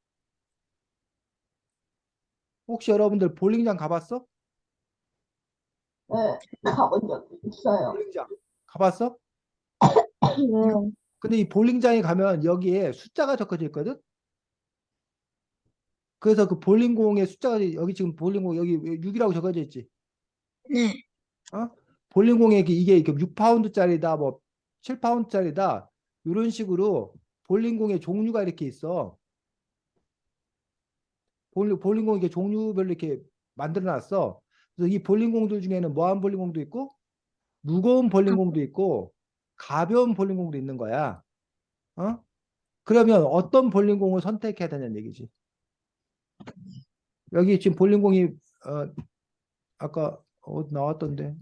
S1: 혹시 여러분들 볼링장 가봤어?
S3: 네, 가본 적 있어요.
S1: 볼링장 가봤어?
S3: 네,
S1: 근데 이 볼링장에 가면 여기에 숫자가 적혀져 있거든. 그래서 그 볼링공의 숫자가 여기 지금 볼링공 여기 6이라고 적혀져 있지.
S2: 네.
S1: 어? 볼링공에 이게 6파운드짜리다 뭐 7파운드짜리다 이런 식으로 볼링공의 종류가 이렇게 있어. 볼링공 이게 종류별로 이렇게 만들어 놨어. 그래서 이 볼링공들 중에는 뭐한 볼링공도 있고 무거운 볼링공도 있고 가벼운 볼링공도 있는 거야. 그러면 어떤 볼링공을 선택해야 되냐는 얘기지. 여기 지금 볼링공이 아까 나왔던데.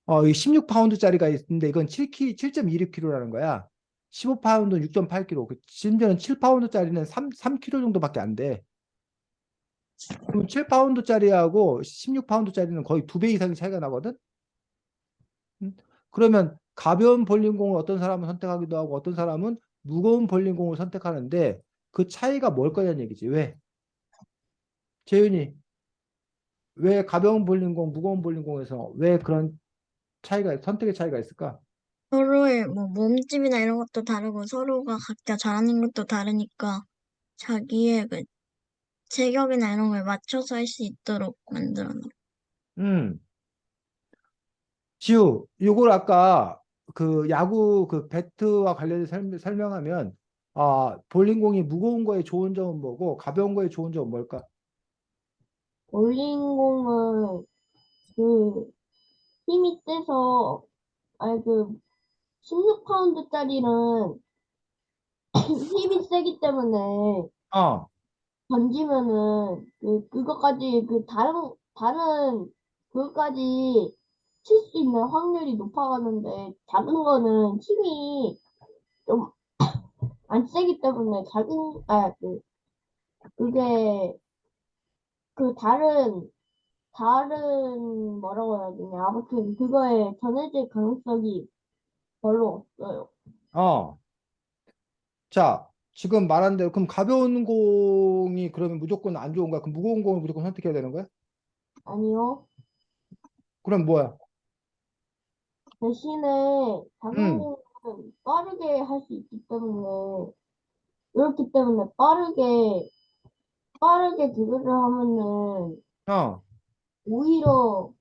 S1: 이 16파운드짜리가 있는데 이건 7.26kg라는 거야. 15파운드는 6.8kg. 심지어는 7파운드짜리는 3kg 정도밖에 안 돼. 그럼 7파운드짜리하고 16파운드짜리는 거의 2배 이상의 차이가 나거든. 음? 그러면 가벼운 볼링공을 어떤 사람은 선택하기도 하고 어떤 사람은 무거운 볼링공을 선택하는데 그 차이가 뭘 거냐는 얘기지. 왜? 재윤이, 왜 가벼운 볼링공, 무거운 볼링공에서 왜 그런 선택의 차이가 있을까?
S2: 서로의 뭐 몸집이나 이런 것도 다르고 서로가 각자 잘하는 것도 다르니까 자기의 그 체격이나 이런 걸 맞춰서 할 수 있도록 만들어 놓은.
S1: 음. 지우, 요걸 아까 그 야구 그 배트와 관련해서 설명하면 볼링공이 무거운 거에 좋은 점은 뭐고 가벼운 거에 좋은 점은 뭘까?
S3: 볼링공은 그 힘이 세서 아니 그 16파운드짜리는 힘이 세기 때문에
S1: 어,
S3: 던지면은 그거까지 다른 그거까지 칠 수 있는 확률이 높아가는데 작은 거는 힘이 좀 안 세기 때문에 그게 그 다른 뭐라고 해야 되냐 아무튼 그거에 전해질 가능성이 별로 없어요.
S1: 어. 자, 지금 말한 대로 그럼 가벼운 공이 그러면 무조건 안 좋은 거야? 그럼 무거운 공을 무조건 선택해야 되는 거야?
S3: 아니요.
S1: 그럼 뭐야?
S3: 대신에 작은
S1: 음,
S3: 공은 빠르게 할 수 있기 때문에 그렇기 때문에 빠르게 드리블을 하면은
S1: 어,
S3: 오히려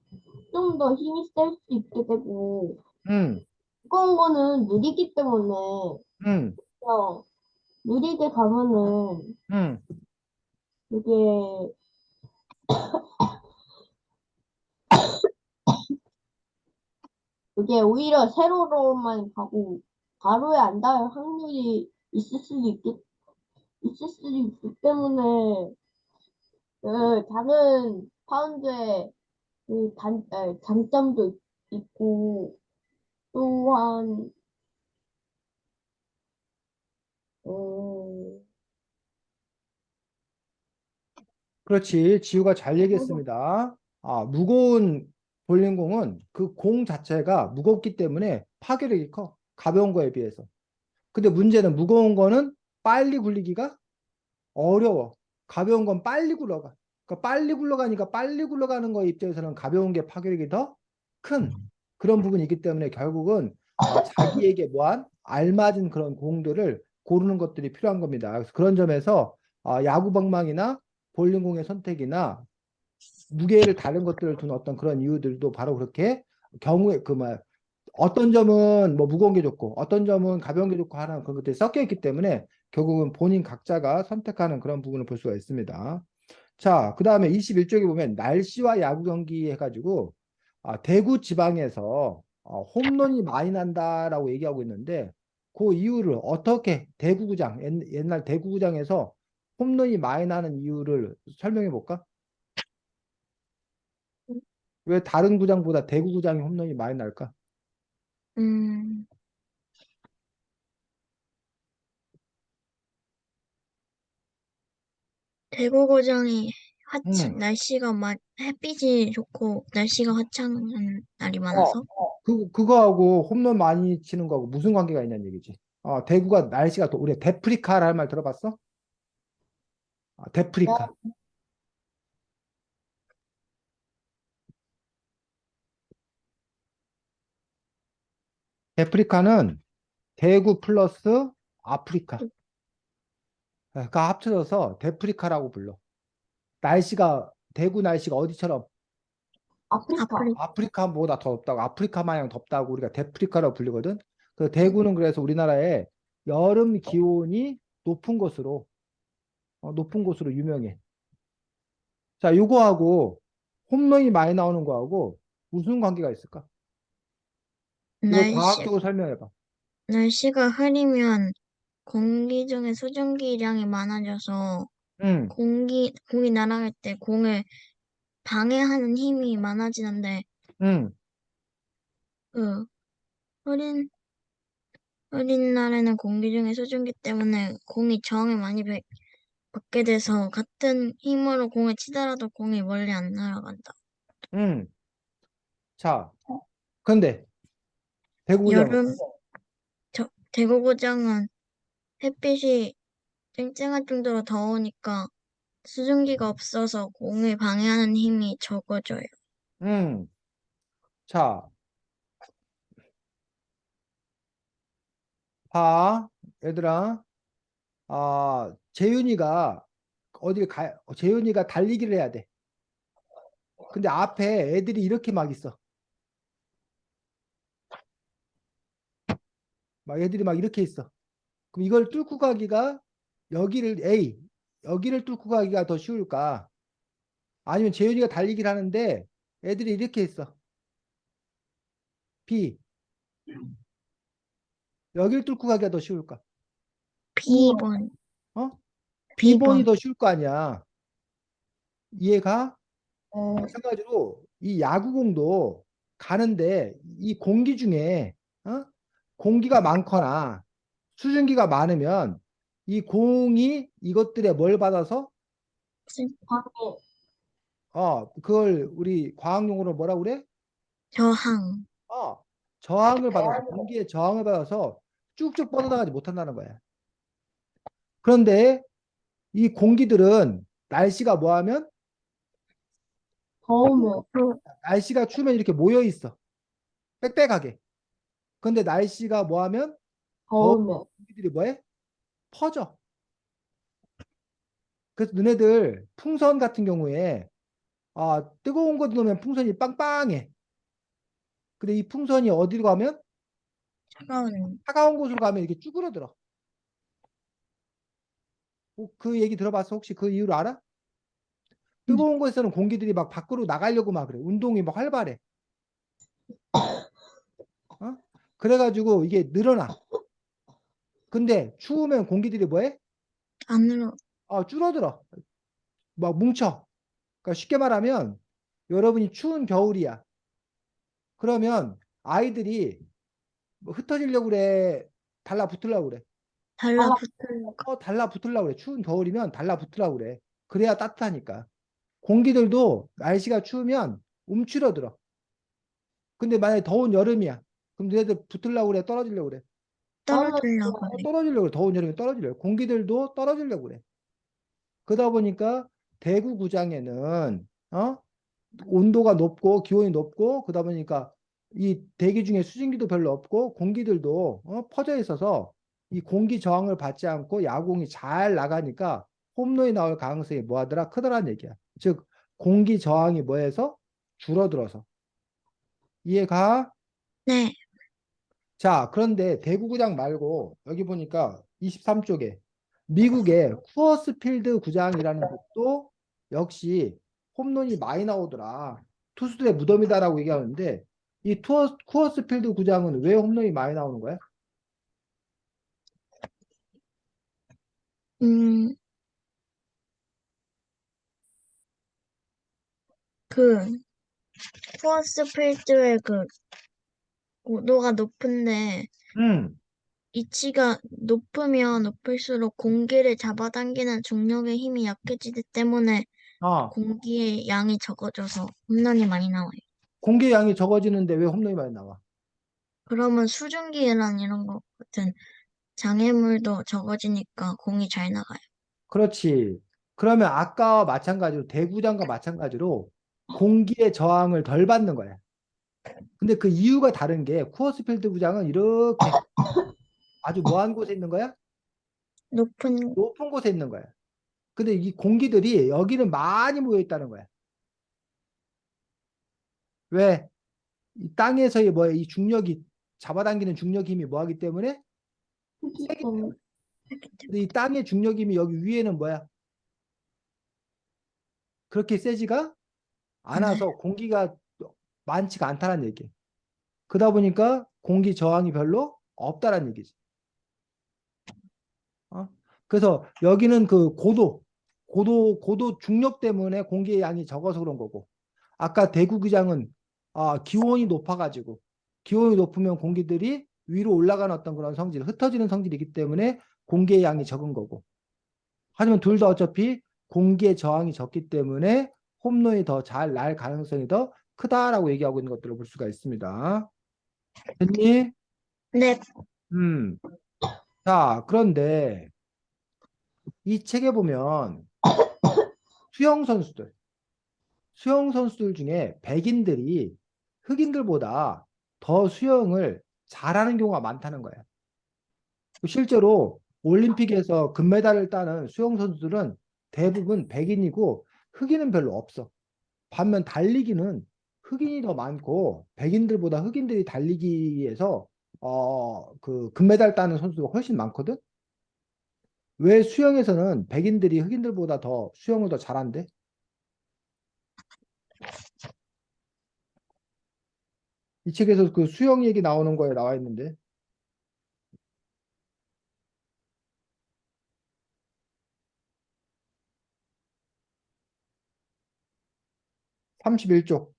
S3: 좀 더 힘이 셀 수 있게 되고
S1: 음,
S3: 두꺼운 거는 느리기 때문에
S1: 음,
S3: 그냥 느리게 가면은
S1: 음.
S3: 그게 그게 오히려 세로로만 가고 가로에 안 닿을 확률이 있을 수도 있기 때문에 작은 파운드의 장점도 있고 또한 음,
S1: 그렇지. 지우가 잘 얘기했습니다. 무거운 볼링공은 그 공 자체가 무겁기 때문에 파괴력이 커. 가벼운 거에 비해서. 근데 문제는 무거운 거는 빨리 굴리기가 어려워. 가벼운 건 빨리 굴러가. 그러니까 빨리 굴러가니까 빨리 굴러가는 거 입장에서는 가벼운 게 파괴력이 더 큰 그런 부분이 있기 때문에 결국은 자기에게 뭐한 알맞은 그런 공들을 고르는 것들이 필요한 겁니다. 그래서 그런 점에서 야구 방망이나 볼링공의 선택이나 무게를 다른 것들을 둔 어떤 그런 이유들도 바로 그렇게 경우에 어떤 점은 뭐 무거운 게 좋고 어떤 점은 가벼운 게 좋고 하는 그런 것들이 섞여 있기 때문에 결국은 본인 각자가 선택하는 그런 부분을 볼 수가 있습니다. 자, 그 다음에 21쪽에 보면 날씨와 야구 경기 해가지고 대구 지방에서 홈런이 많이 난다라고 얘기하고 있는데 그 이유를 어떻게 대구구장 옛날 대구구장에서 홈런이 많이 나는 이유를 설명해 볼까? 왜 다른 구장보다 대구구장이 홈런이 많이 날까?
S2: 음, 대구 고장이
S1: 음.
S2: 날씨가 햇빛이 좋고 날씨가 화창한 날이
S1: 어,
S2: 많아서
S1: 그거하고 홈런 많이 치는 거하고 무슨 관계가 있냐는 얘기지. 대구가 날씨가 더, 우리 데프리카라는 말 들어봤어? 데프리카. 데프리카는 대구 플러스 아프리카. 가 합쳐져서 데프리카라고 불러. 대구 날씨가 어디처럼
S3: 아프리카.
S2: 아프리
S1: 아프리카보다 더 덥다고, 아프리카 마냥 덥다고 우리가 데프리카라고 부르거든. 그 대구는 그래서 우리나라의 여름 기온이 높은 곳으로 유명해. 자, 요거하고 홈런이 많이 나오는 거하고 무슨 관계가 있을까? 이걸
S2: 날씨
S1: 과학적으로 설명해봐.
S2: 날씨가 흐리면 공기 중에 수증기량이 많아져서
S1: 응,
S2: 공이 날아갈 때 공을 방해하는 힘이 많아지는데
S1: 응,
S2: 그 흐린 흐린 날에는 공기 중에 수증기 때문에 공이 저항을 많이 받게 돼서 같은 힘으로 공을 치더라도 공이 멀리 안 날아간다.
S1: 응. 자, 근데 대구장은
S2: 여름 대구고장은 햇빛이 쨍쨍할 정도로 더우니까 수증기가 없어서 공을 방해하는 힘이 적어져요.
S1: 응. 자, 봐, 얘들아. 재윤이가 달리기를 해야 돼. 근데 앞에 애들이 이렇게 막 있어. 막 애들이 막 이렇게 있어. 그럼 이걸 뚫고 가기가 여기를 A, 여기를 뚫고 가기가 더 쉬울까? 아니면 재윤이가 달리기를 하는데 애들이 이렇게 있어. B, 여기를 뚫고 가기가 더 쉬울까?
S2: B번.
S1: 어? B번이
S2: B번.
S1: 더 쉬울 거 아니야. 이해가?
S3: 네.
S1: 마찬가지로 이 야구공도 가는데 이 공기 중에 공기가 많거나 수증기가 많으면 이 공이 이것들에 뭘 받아서
S3: 방해,
S1: 그걸 우리 과학용어로 뭐라 그래?
S2: 저항.
S1: 어, 저항을 받아서 공기의 저항을 받아서 쭉쭉 뻗어나가지 못한다는 거야. 그런데 이 공기들은 날씨가 뭐하면
S3: 더우면,
S1: 날씨가 추우면 이렇게 모여 있어. 빽빽하게. 그런데 날씨가 뭐하면 더운
S3: 더우면,
S1: 공기들이 뭐해? 퍼져. 그래서 너네들 풍선 같은 경우에 뜨거운 거 넣으면 풍선이 빵빵해. 근데 이 풍선이 어디로 가면
S2: 차가운.
S1: 차가운 곳으로 가면 이렇게 쭈그러들어. 그 얘기 들어봤어? 혹시 그 이유를 알아? 뜨거운 곳에서는 공기들이 막 밖으로 나가려고 막 그래. 운동이 막 활발해. 어? 그래가지고 이게 늘어나. 근데 추우면 공기들이 뭐해?
S2: 안으로.
S1: 줄어들어. 막 뭉쳐. 그러니까 쉽게 말하면 여러분이 추운 겨울이야. 그러면 아이들이 뭐 흩어지려고 그래? 달라붙으려고 그래?
S2: 달라붙을.
S1: 달라붙으려고 그래. 추운 겨울이면 달라붙으려고 그래. 그래야 따뜻하니까. 공기들도 날씨가 추우면 움츠러들어. 근데 만약에 더운 여름이야. 그럼 너희들 붙으려고 그래? 떨어지려고 그래?
S2: 떨어지려고 해.
S1: 떨어지려고 그래. 더운 여름에 떨어지려고. 공기들도 떨어지려고 그래. 그러다 보니까 대구 구장에는 온도가 높고 기온이 높고 그러다 보니까 이 대기 중에 수증기도 별로 없고 공기들도 퍼져 있어서 이 공기 저항을 받지 않고 야구공이 잘 나가니까 홈런이 나올 가능성이 뭐하더라? 크더라는 얘기야. 즉 공기 저항이 뭐해서 줄어들어서. 이해가?
S2: 네.
S1: 자, 그런데 대구구장 말고 여기 보니까 23쪽에 미국의 쿠어스필드 구장이라는 곳도 역시 홈런이 많이 나오더라. 투수들의 무덤이다라고 얘기하는데 이 쿠어스필드 구장은 왜 홈런이 많이 나오는 거야?
S2: 음, 그, 포어스 필드의 그 고도가 높은데,
S1: 음,
S2: 위치가 높으면 높을수록 공기를 잡아당기는 중력의 힘이 약해지기 때문에
S1: 아,
S2: 공기의 양이 적어져서 홈런이 많이 나와요.
S1: 공개 양이 적어지는데 왜 홈런이 많이 나와?
S2: 그러면 수증기랑 이런 것 같은 장애물도 적어지니까 공이 잘 나가요.
S1: 그렇지. 그러면 아까와 마찬가지로 대구장과 마찬가지로 공기의 저항을 덜 받는 거야. 근데 그 이유가 다른 게 쿠어스필드 구장은 이렇게 아주 뭐한 곳에 있는 거야?
S2: 높은,
S1: 높은 곳에 있는 거야. 근데 이 공기들이 여기는 많이 모여 있다는 거야. 왜? 이 땅에서의 뭐야? 이 중력이 잡아당기는 중력 힘이 뭐하기 때문에
S3: 크기
S1: 세기
S3: 때문에,
S1: 때문에. 근데 이 땅의 중력 힘이 여기 위에는 뭐야? 그렇게 세지가
S2: 네.
S1: 않아서 공기가 많지가 않다는 얘기. 그러다 보니까 공기 저항이 별로 없다는 얘기지. 어? 그래서 여기는 그 고도 중력 때문에 공기의 양이 적어서 그런 거고. 아까 대구기장은 기온이 높아가지고 기온이 높으면 공기들이 위로 올라가는 어떤 그런 성질, 흩어지는 성질이기 때문에 공기의 양이 적은 거고. 하지만 둘 다 어차피 공기의 저항이 적기 때문에 홈런이 더 잘 날 가능성이 더 크다라고 얘기하고 있는 것들을 볼 수가 있습니다. 됐니?
S2: 네.
S1: 음. 자, 그런데 이 책에 보면 수영 선수들, 수영 선수들 중에 백인들이 흑인들보다 더 수영을 잘하는 경우가 많다는 거예요. 실제로 올림픽에서 금메달을 따는 수영 선수들은 대부분 백인이고 흑인은 별로 없어. 반면 달리기는 흑인이 더 많고 백인들보다 흑인들이 달리기에서 그 금메달 따는 선수가 훨씬 많거든. 왜 수영에서는 백인들이 흑인들보다 더 수영을 더 잘한대? 이 책에서 그 수영 얘기 나오는 거에 나와 있는데 31쪽.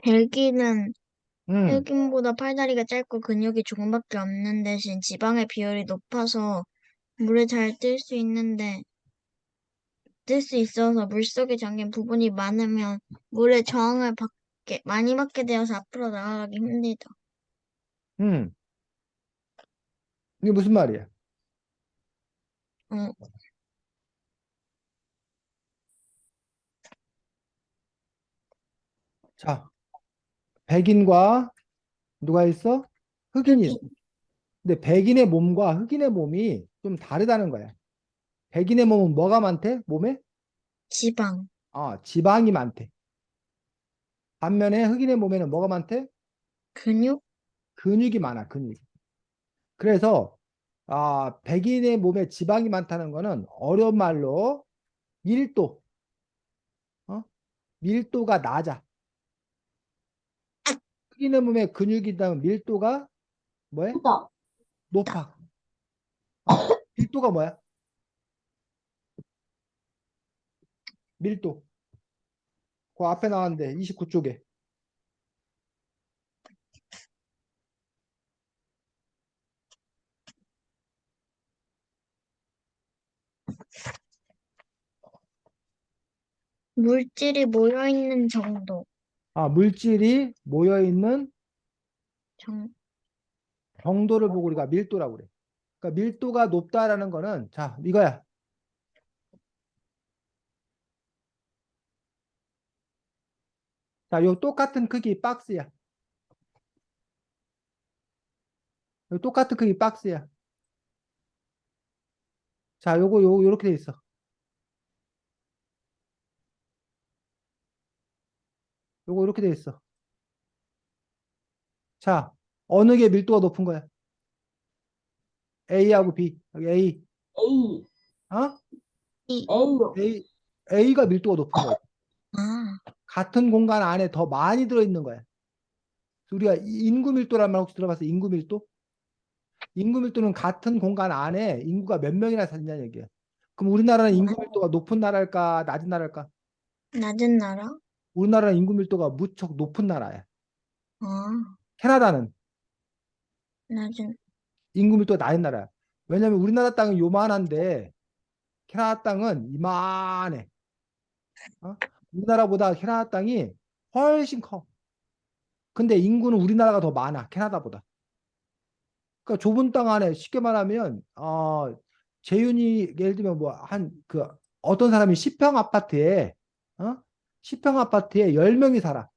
S2: 벨기는
S1: 음,
S2: 흑인보다 팔다리가 짧고 근육이 조금밖에 없는 대신 지방의 비율이 높아서 물에 잘 뜰 수 있어서 물속에 잠긴 부분이 많으면 물의 저항을 많이 받게 되어서 앞으로 나아가기 힘들다.
S1: 음. 이게 무슨 말이야?
S2: 어,
S1: 자, 백인과 누가 있어? 흑인이 있어.
S3: 흑인.
S1: 근데 백인의 몸과 흑인의 몸이 좀 다르다는 거야. 백인의 몸은 뭐가 많대? 몸에?
S2: 지방,
S1: 지방이 많대. 반면에 흑인의 몸에는 뭐가 많대?
S2: 근육,
S1: 근육이 많아, 근육. 그래서 백인의 몸에 지방이 많다는 거는 어려운 말로 밀도, 어? 밀도가 낮아. 흑인의 몸에 근육이 있다면 밀도가 뭐해?
S3: 크다.
S1: 높아. 어? 밀도가 뭐야? 밀도. 그 앞에 나왔는데 29쪽에.
S2: 물질이 모여있는 정도,
S1: 물질이 모여 있는
S2: 정,
S1: 정도를 보고 우리가 밀도라고 그래. 그러니까 밀도가 높다라는 거는 자, 이거야. 자, 요 똑같은 크기 박스야. 요 똑같은 크기 박스야. 자, 요렇게 돼 있어. 요거 이렇게 돼 있어. 자, 어느 게 밀도가 높은 거야? A하고 B. 여기 A.
S3: A,
S1: 어?
S2: 이,
S3: A요.
S1: A가 밀도가 높은 거야.
S2: 아,
S1: 같은 공간 안에 더 많이 들어있는 거야. 우리가 인구 밀도란 말 혹시 들어봤어? 인구 밀도? 인구 밀도는 같은 공간 안에 인구가 몇 명이나 사냐는 얘기야. 그럼 우리나라는 인구 밀도가 높은 나라일까? 낮은 나라일까?
S2: 낮은 나라?
S1: 우리나라는 인구 밀도가 무척 높은 나라야.
S2: 아,
S1: 캐나다는
S2: 낮은,
S1: 인구 밀도가 낮은 나라야. 왜냐면 우리나라 땅은 요만한데 캐나다 땅은 이만해. 어? 우리나라보다 캐나다 땅이 훨씬 커. 근데 인구는 우리나라가 더 많아. 캐나다보다. 그러니까 좁은 땅 안에 쉽게 말하면 재윤이 예를 들면 뭐 한 그 어떤 사람이 10평 아파트에 어? 10평 아파트에 10명이 살아.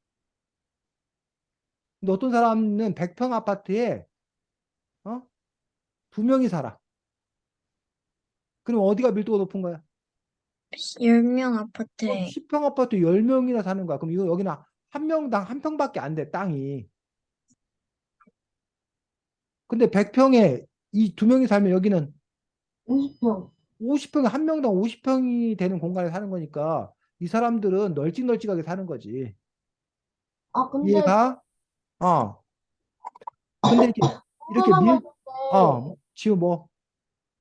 S1: 근데 어떤 사람은 100평 아파트에 어? 2명이 살아. 그럼 어디가 밀도가 높은 거야?
S2: 10명 아파트에
S1: 10평 아파트 10명이나 사는 거야. 그럼 이거 여기는 한 명당 한 평밖에 안 돼, 땅이. 근데 100평에 이 2명이 살면 여기는
S3: 50평.
S1: 50평에 한 명당 50평이 되는 공간에 사는 거니까 이 사람들은 널찍널찍하게 사는 거지.
S3: 아, 근데
S1: 이해가? 어. 근데 이렇게
S3: 궁금한 거 있는데,
S1: 지금 뭐,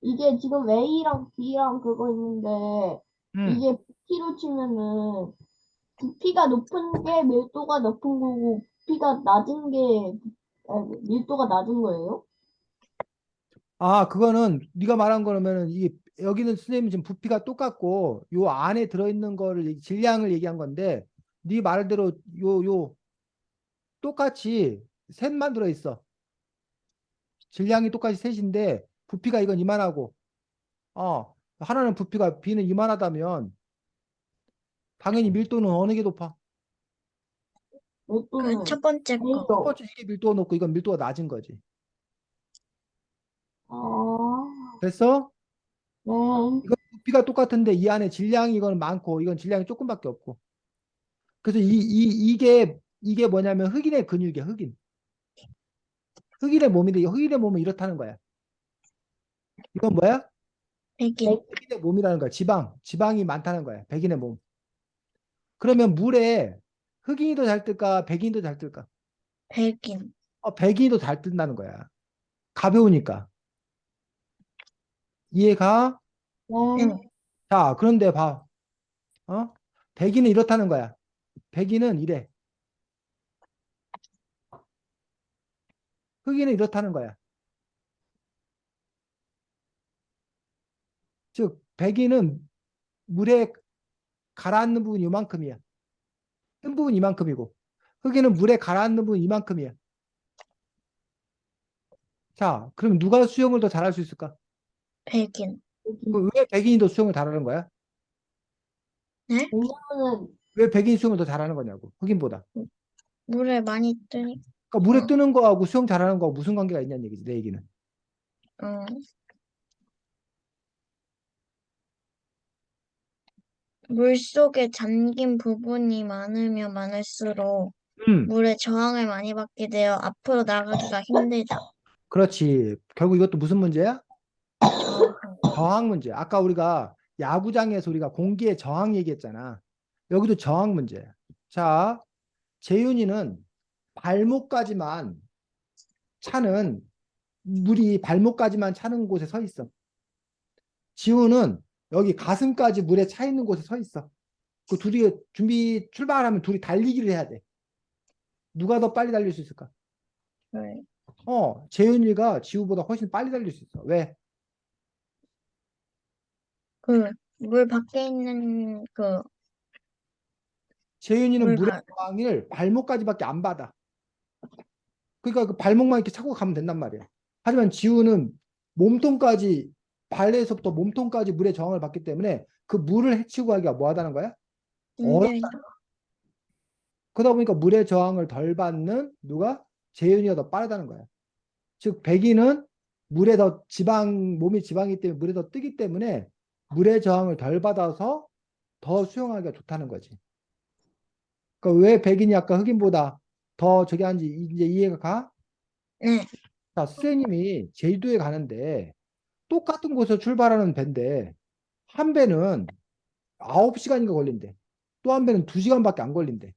S3: 이게 지금 A랑 B랑 그거 있는데,
S1: 음.
S3: 이게 부피로 치면은, 부피가 높은 게 밀도가 높은 거고, 부피가 낮은 게 밀도가 낮은 거예요?
S1: 그거는 네가 말한 거라면은 이 여기는 선생님이 지금 부피가 똑같고 요 안에 들어있는 거를 질량을 얘기한 건데 네 말대로 요 똑같이 셋만 들어있어. 질량이 똑같이 셋인데 부피가 이건 이만하고 하나는 부피가 B는 이만하다면 당연히 밀도는 어느 게 높아?
S2: 그
S3: 밀도는
S2: 첫 번째 거.
S1: 첫
S3: A요.
S1: 번째 이게 밀도가 높고 이건 밀도가 낮은 거지.
S3: 아,
S1: 됐어?
S3: 네.
S1: 이건 부피가 똑같은데 이 안에 질량이 이건 많고 이건 질량이 조금밖에 없고. 그래서 이게 뭐냐면 흑인의 근육이야, 흑인. 흑인의 몸인데 흑인의 몸은 이렇다는 거야. 이건 뭐야?
S2: 백인.
S1: 백인의 몸이라는 거야. 지방이 많다는 거야. 백인의 몸. 그러면 물에 흑인이 더 잘 뜰까? 백인이 더 잘 뜰까?
S2: 백인.
S1: 백인이 더 잘 뜬다는 거야. 가벼우니까. 이해가?
S3: 네.
S2: 응.
S1: 자, 그런데 봐. 어? 백인은 이렇다는 거야. 백인은 이래. 흑인은 이렇다는 거야. 즉, 백인은 물에 가라앉는 부분이 이만큼이야. 뜬 부분 이만큼이고. 흑인은 물에 가라앉는 부분 이만큼이야. 자, 그럼 누가 수영을 더 잘할 수 있을까?
S2: 백인.
S3: 여기.
S1: 왜 백인이 더 수영을 잘하는 거야?
S2: 네?
S3: 왜냐면은,
S1: 왜 백인이 수영을 더 잘하는 거냐고. 흑인보다.
S2: 물에 많이 뜨니,
S1: 그러니까 물에 뜨는 거하고 수영 잘하는 거하고 무슨 관계가 있냐는 얘기지, 내 얘기는.
S2: 어, 물 속에 잠긴 부분이 많으면 많을수록
S1: 음,
S2: 물에 저항을 많이 받게 되어 앞으로 나가기가 힘들다.
S1: 그렇지. 결국 이것도 무슨 문제야?
S2: 저항.
S1: 저항 문제. 아까 우리가 야구장에서 우리가 공기의 저항 얘기했잖아. 여기도 저항 문제야. 자, 재윤이는 발목까지만 차는 물이 발목까지만 차는 곳에 서 있어. 지우는 여기 가슴까지 물에 차 있는 곳에 서 있어. 그 둘이 준비 출발하면 둘이 달리기를 해야 돼. 누가 더 빨리 달릴 수 있을까?
S2: 네.
S1: 재윤이가 지우보다 훨씬 빨리 달릴 수 있어. 왜?
S2: 물 밖에 있는
S1: 재윤이는
S2: 물
S1: 물의
S2: 바,
S1: 저항을 발목까지밖에 안 받아. 그러니까 그 발목만 이렇게 차고 가면 된단 말이야. 하지만 지우는 몸통까지 발에서부터 몸통까지 물의 저항을 받기 때문에 그 물을 헤치고 가기가 뭐하다는 거야? 어렵다.
S2: 힘들다.
S1: 그러다 보니까 물의 저항을 덜 받는 누가? 재윤이가 더 빠르다는 거야. 즉 백인은 물에 더 몸이 지방이기 때문에 물에 더 뜨기 때문에 물의 저항을 덜 받아서 더 수영하기가 좋다는 거지. 그러니까 왜 백인이 아까 흑인보다 더 저기 한지 이제 이해가 가?
S2: 네.
S1: 자, 선생님이 제주도에 가는데 똑같은 곳에서 출발하는 배인데 한 배는 9시간인가 걸린대. 또 한 배는 2시간밖에 안 걸린대.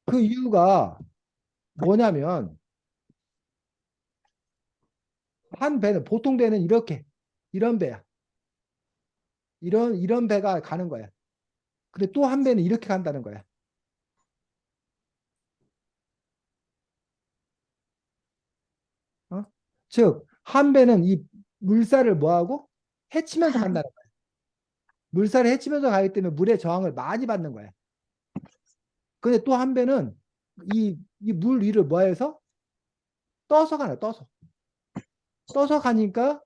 S1: 그 이유가 뭐냐면 한 배는 보통 배는 이런 배야. 이런 배가 가는 거야. 근데 또 한 배는 이렇게 간다는 거야. 어? 즉, 한 배는 이 물살을 뭐하고 헤치면서
S2: 발.
S1: 간다는 거야. 물살을 헤치면서 가기 때문에 물의 저항을 많이 받는 거야. 근데 또 한 배는 이 물 위를 뭐해서 떠서 가요, 떠서. 떠서 가니까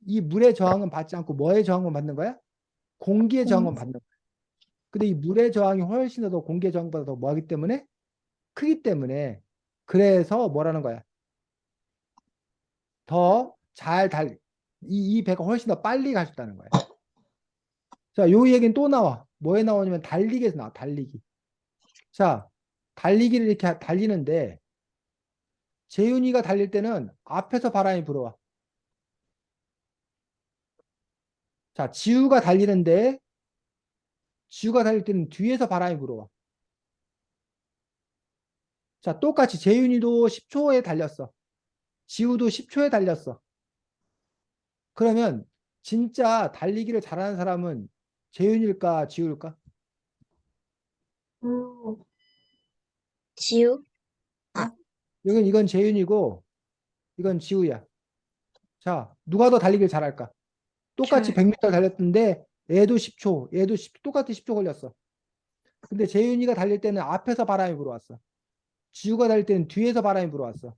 S1: 이 물의 저항은 받지 않고 뭐의 저항만 받는 거야? 공기의
S2: 공,
S1: 저항만 받는 거야. 근데 이 물의 저항이 훨씬 더 공기의 저항보다 더 뭐하기 때문에 크기 때문에 그래서 뭐라는 거야? 더 잘 이 배가 훨씬 더 빨리 갈 수 있다는 거야. 자, 요 얘기는 또 나와. 뭐에 나오냐면 달리기에서 나와, 달리기. 자, 달리기를 이렇게 달리는데 재윤이가 달릴 때는 앞에서 바람이 불어와. 자, 지우가 달릴 때는 뒤에서 바람이 불어와. 자, 똑같이 재윤이도 10초에 달렸어. 지우도 10초에 달렸어. 그러면 진짜 달리기를 잘하는 사람은 재윤일까, 지우일까?
S3: 음,
S2: 지우? 아,
S1: 어? 이건 재윤이고 이건 지우야. 자, 누가 더 달리기를 잘할까? 똑같이
S2: 절.
S1: 100m 달렸는데 얘도 10초, 얘도 똑같이 10초 걸렸어. 근데 재윤이가 달릴 때는 앞에서 바람이 불어왔어. 지우가 달릴 때는 뒤에서 바람이 불어왔어.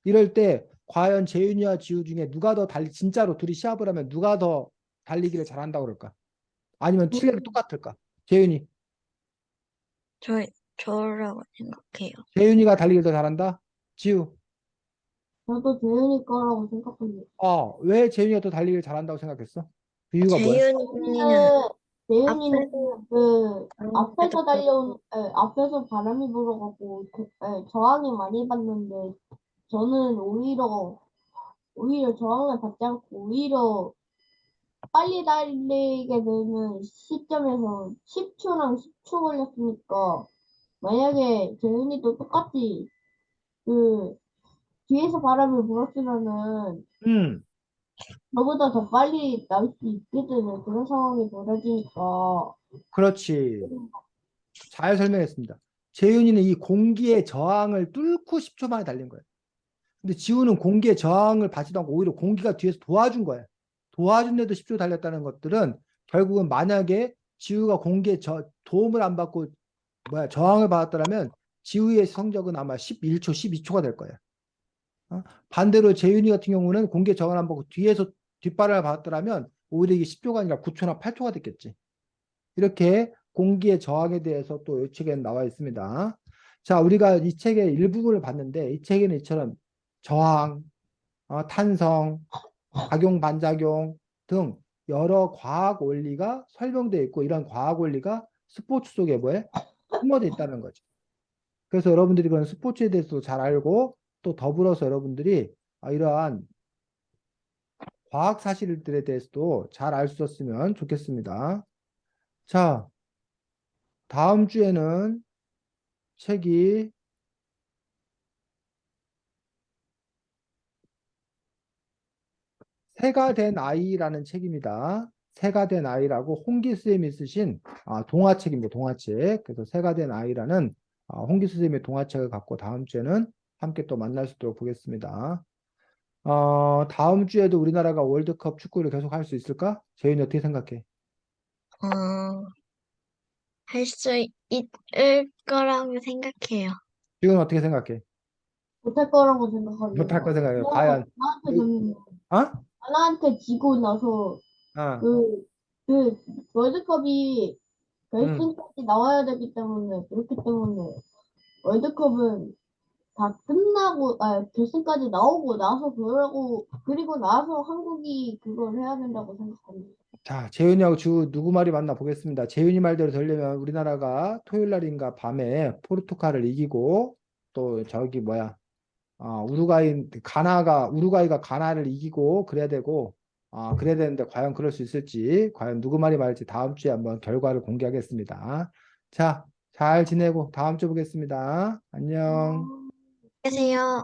S1: 이럴 때 과연 재윤이와 지우 중에 누가 더 진짜로 둘이 시합을 하면 누가 더 달리기를 잘한다고 그럴까? 아니면 실력이 똑같을까? 재윤이.
S2: 저, 저라고 생각해요.
S1: 재윤이가 달리기를 더 잘한다? 지우.
S3: 저도 재윤이 거라고 생각합니다.
S1: 왜 재윤이가 더 달리기를 잘한다고 생각했어? 그 이유가 뭐야?
S2: 재윤이는
S3: 재윤이는
S2: 앞에서
S3: 그
S2: 그래도
S3: 앞에서 바람이 불어갖고 저항이 많이 받는데 저는 오히려 저항을 받지 않고 오히려 빨리 달리게 되는 시점에서 10초랑 10초 걸렸으니까 만약에 재윤이도 똑같이 그 뒤에서 바람을 불었으면은
S1: 음,
S3: 저보다 더 빨리 날 수 있게 되는 그런 상황이 벌어지니까
S1: 그렇지. 잘 설명했습니다. 재윤이는 이 공기의 저항을 뚫고 10초 만에 달린 거예요. 근데 지우는 공기의 저항을 받지도 않고 오히려 공기가 뒤에서 도와준 거예요. 도와준데도 10초 달렸다는 것들은 결국은 만약에 지우가 공기의 도움을 안 받고 저항을 받았더라면 지우의 성적은 아마 11초, 12초가 될 거예요. 반대로 재윤이 같은 경우는 공기의 저항을 안 받고 뒤에서 뒷발을 받았더라면 오히려 이게 10초가 아니라 9초나 8초가 됐겠지. 이렇게 공기의 저항에 대해서 또 이 책에 나와 있습니다. 자, 우리가 이 책의 일부분을 봤는데 이 책에는 이처럼 저항, 탄성, 작용, 반작용 등 여러 과학 원리가 설명되어 있고 이런 과학 원리가 스포츠 속에 뭐에 숨어져 있다는 거죠. 그래서 여러분들이 그런 스포츠에 대해서 잘 알고 또 더불어서 여러분들이 이러한 과학 사실들에 대해서도 잘 알 수 있었으면 좋겠습니다. 자, 다음 주에는 책이 새가 된 아이라는 책입니다. 새가 된 아이라고 홍기수 쌤이 쓰신 동화책입니다. 동화책. 그래서 새가 된 아이라는 홍기수 쌤의 동화책을 갖고 다음 주에는 함께 또 만날 수 있도록 보겠습니다. 다음 주에도 우리나라가 월드컵 축구를 계속 할 수 있을까? 재윤이 어떻게 생각해?
S2: 할 수 있을 거라고 생각해요.
S1: 지금 어떻게 생각해?
S3: 못할 거라고 생각합니다.
S1: 못할 거 생각해. 과연? 어?
S3: 하나한테 지고 나서
S1: 어,
S3: 그, 그 월드컵이
S1: 음.
S3: 결승까지 나와야 되기 때문에 그렇기 때문에 월드컵은 다 끝나고 결승까지 나오고 나서 그리고 나서 한국이 그걸 해야 된다고 생각합니다.
S1: 자, 재윤이하고 누구 말이 맞나 보겠습니다. 재윤이 말대로 되려면 우리나라가 토요일 날인가 밤에 포르투갈을 이기고 또 저기 우루과이가 가나를 이기고 그래야 되고 그래야 되는데 과연 그럴 수 있을지 과연 누구 말이 맞을지 다음 주에 한번 결과를 공개하겠습니다. 자, 잘 지내고 다음 주에 보겠습니다. 안녕.
S2: 안녕하세요.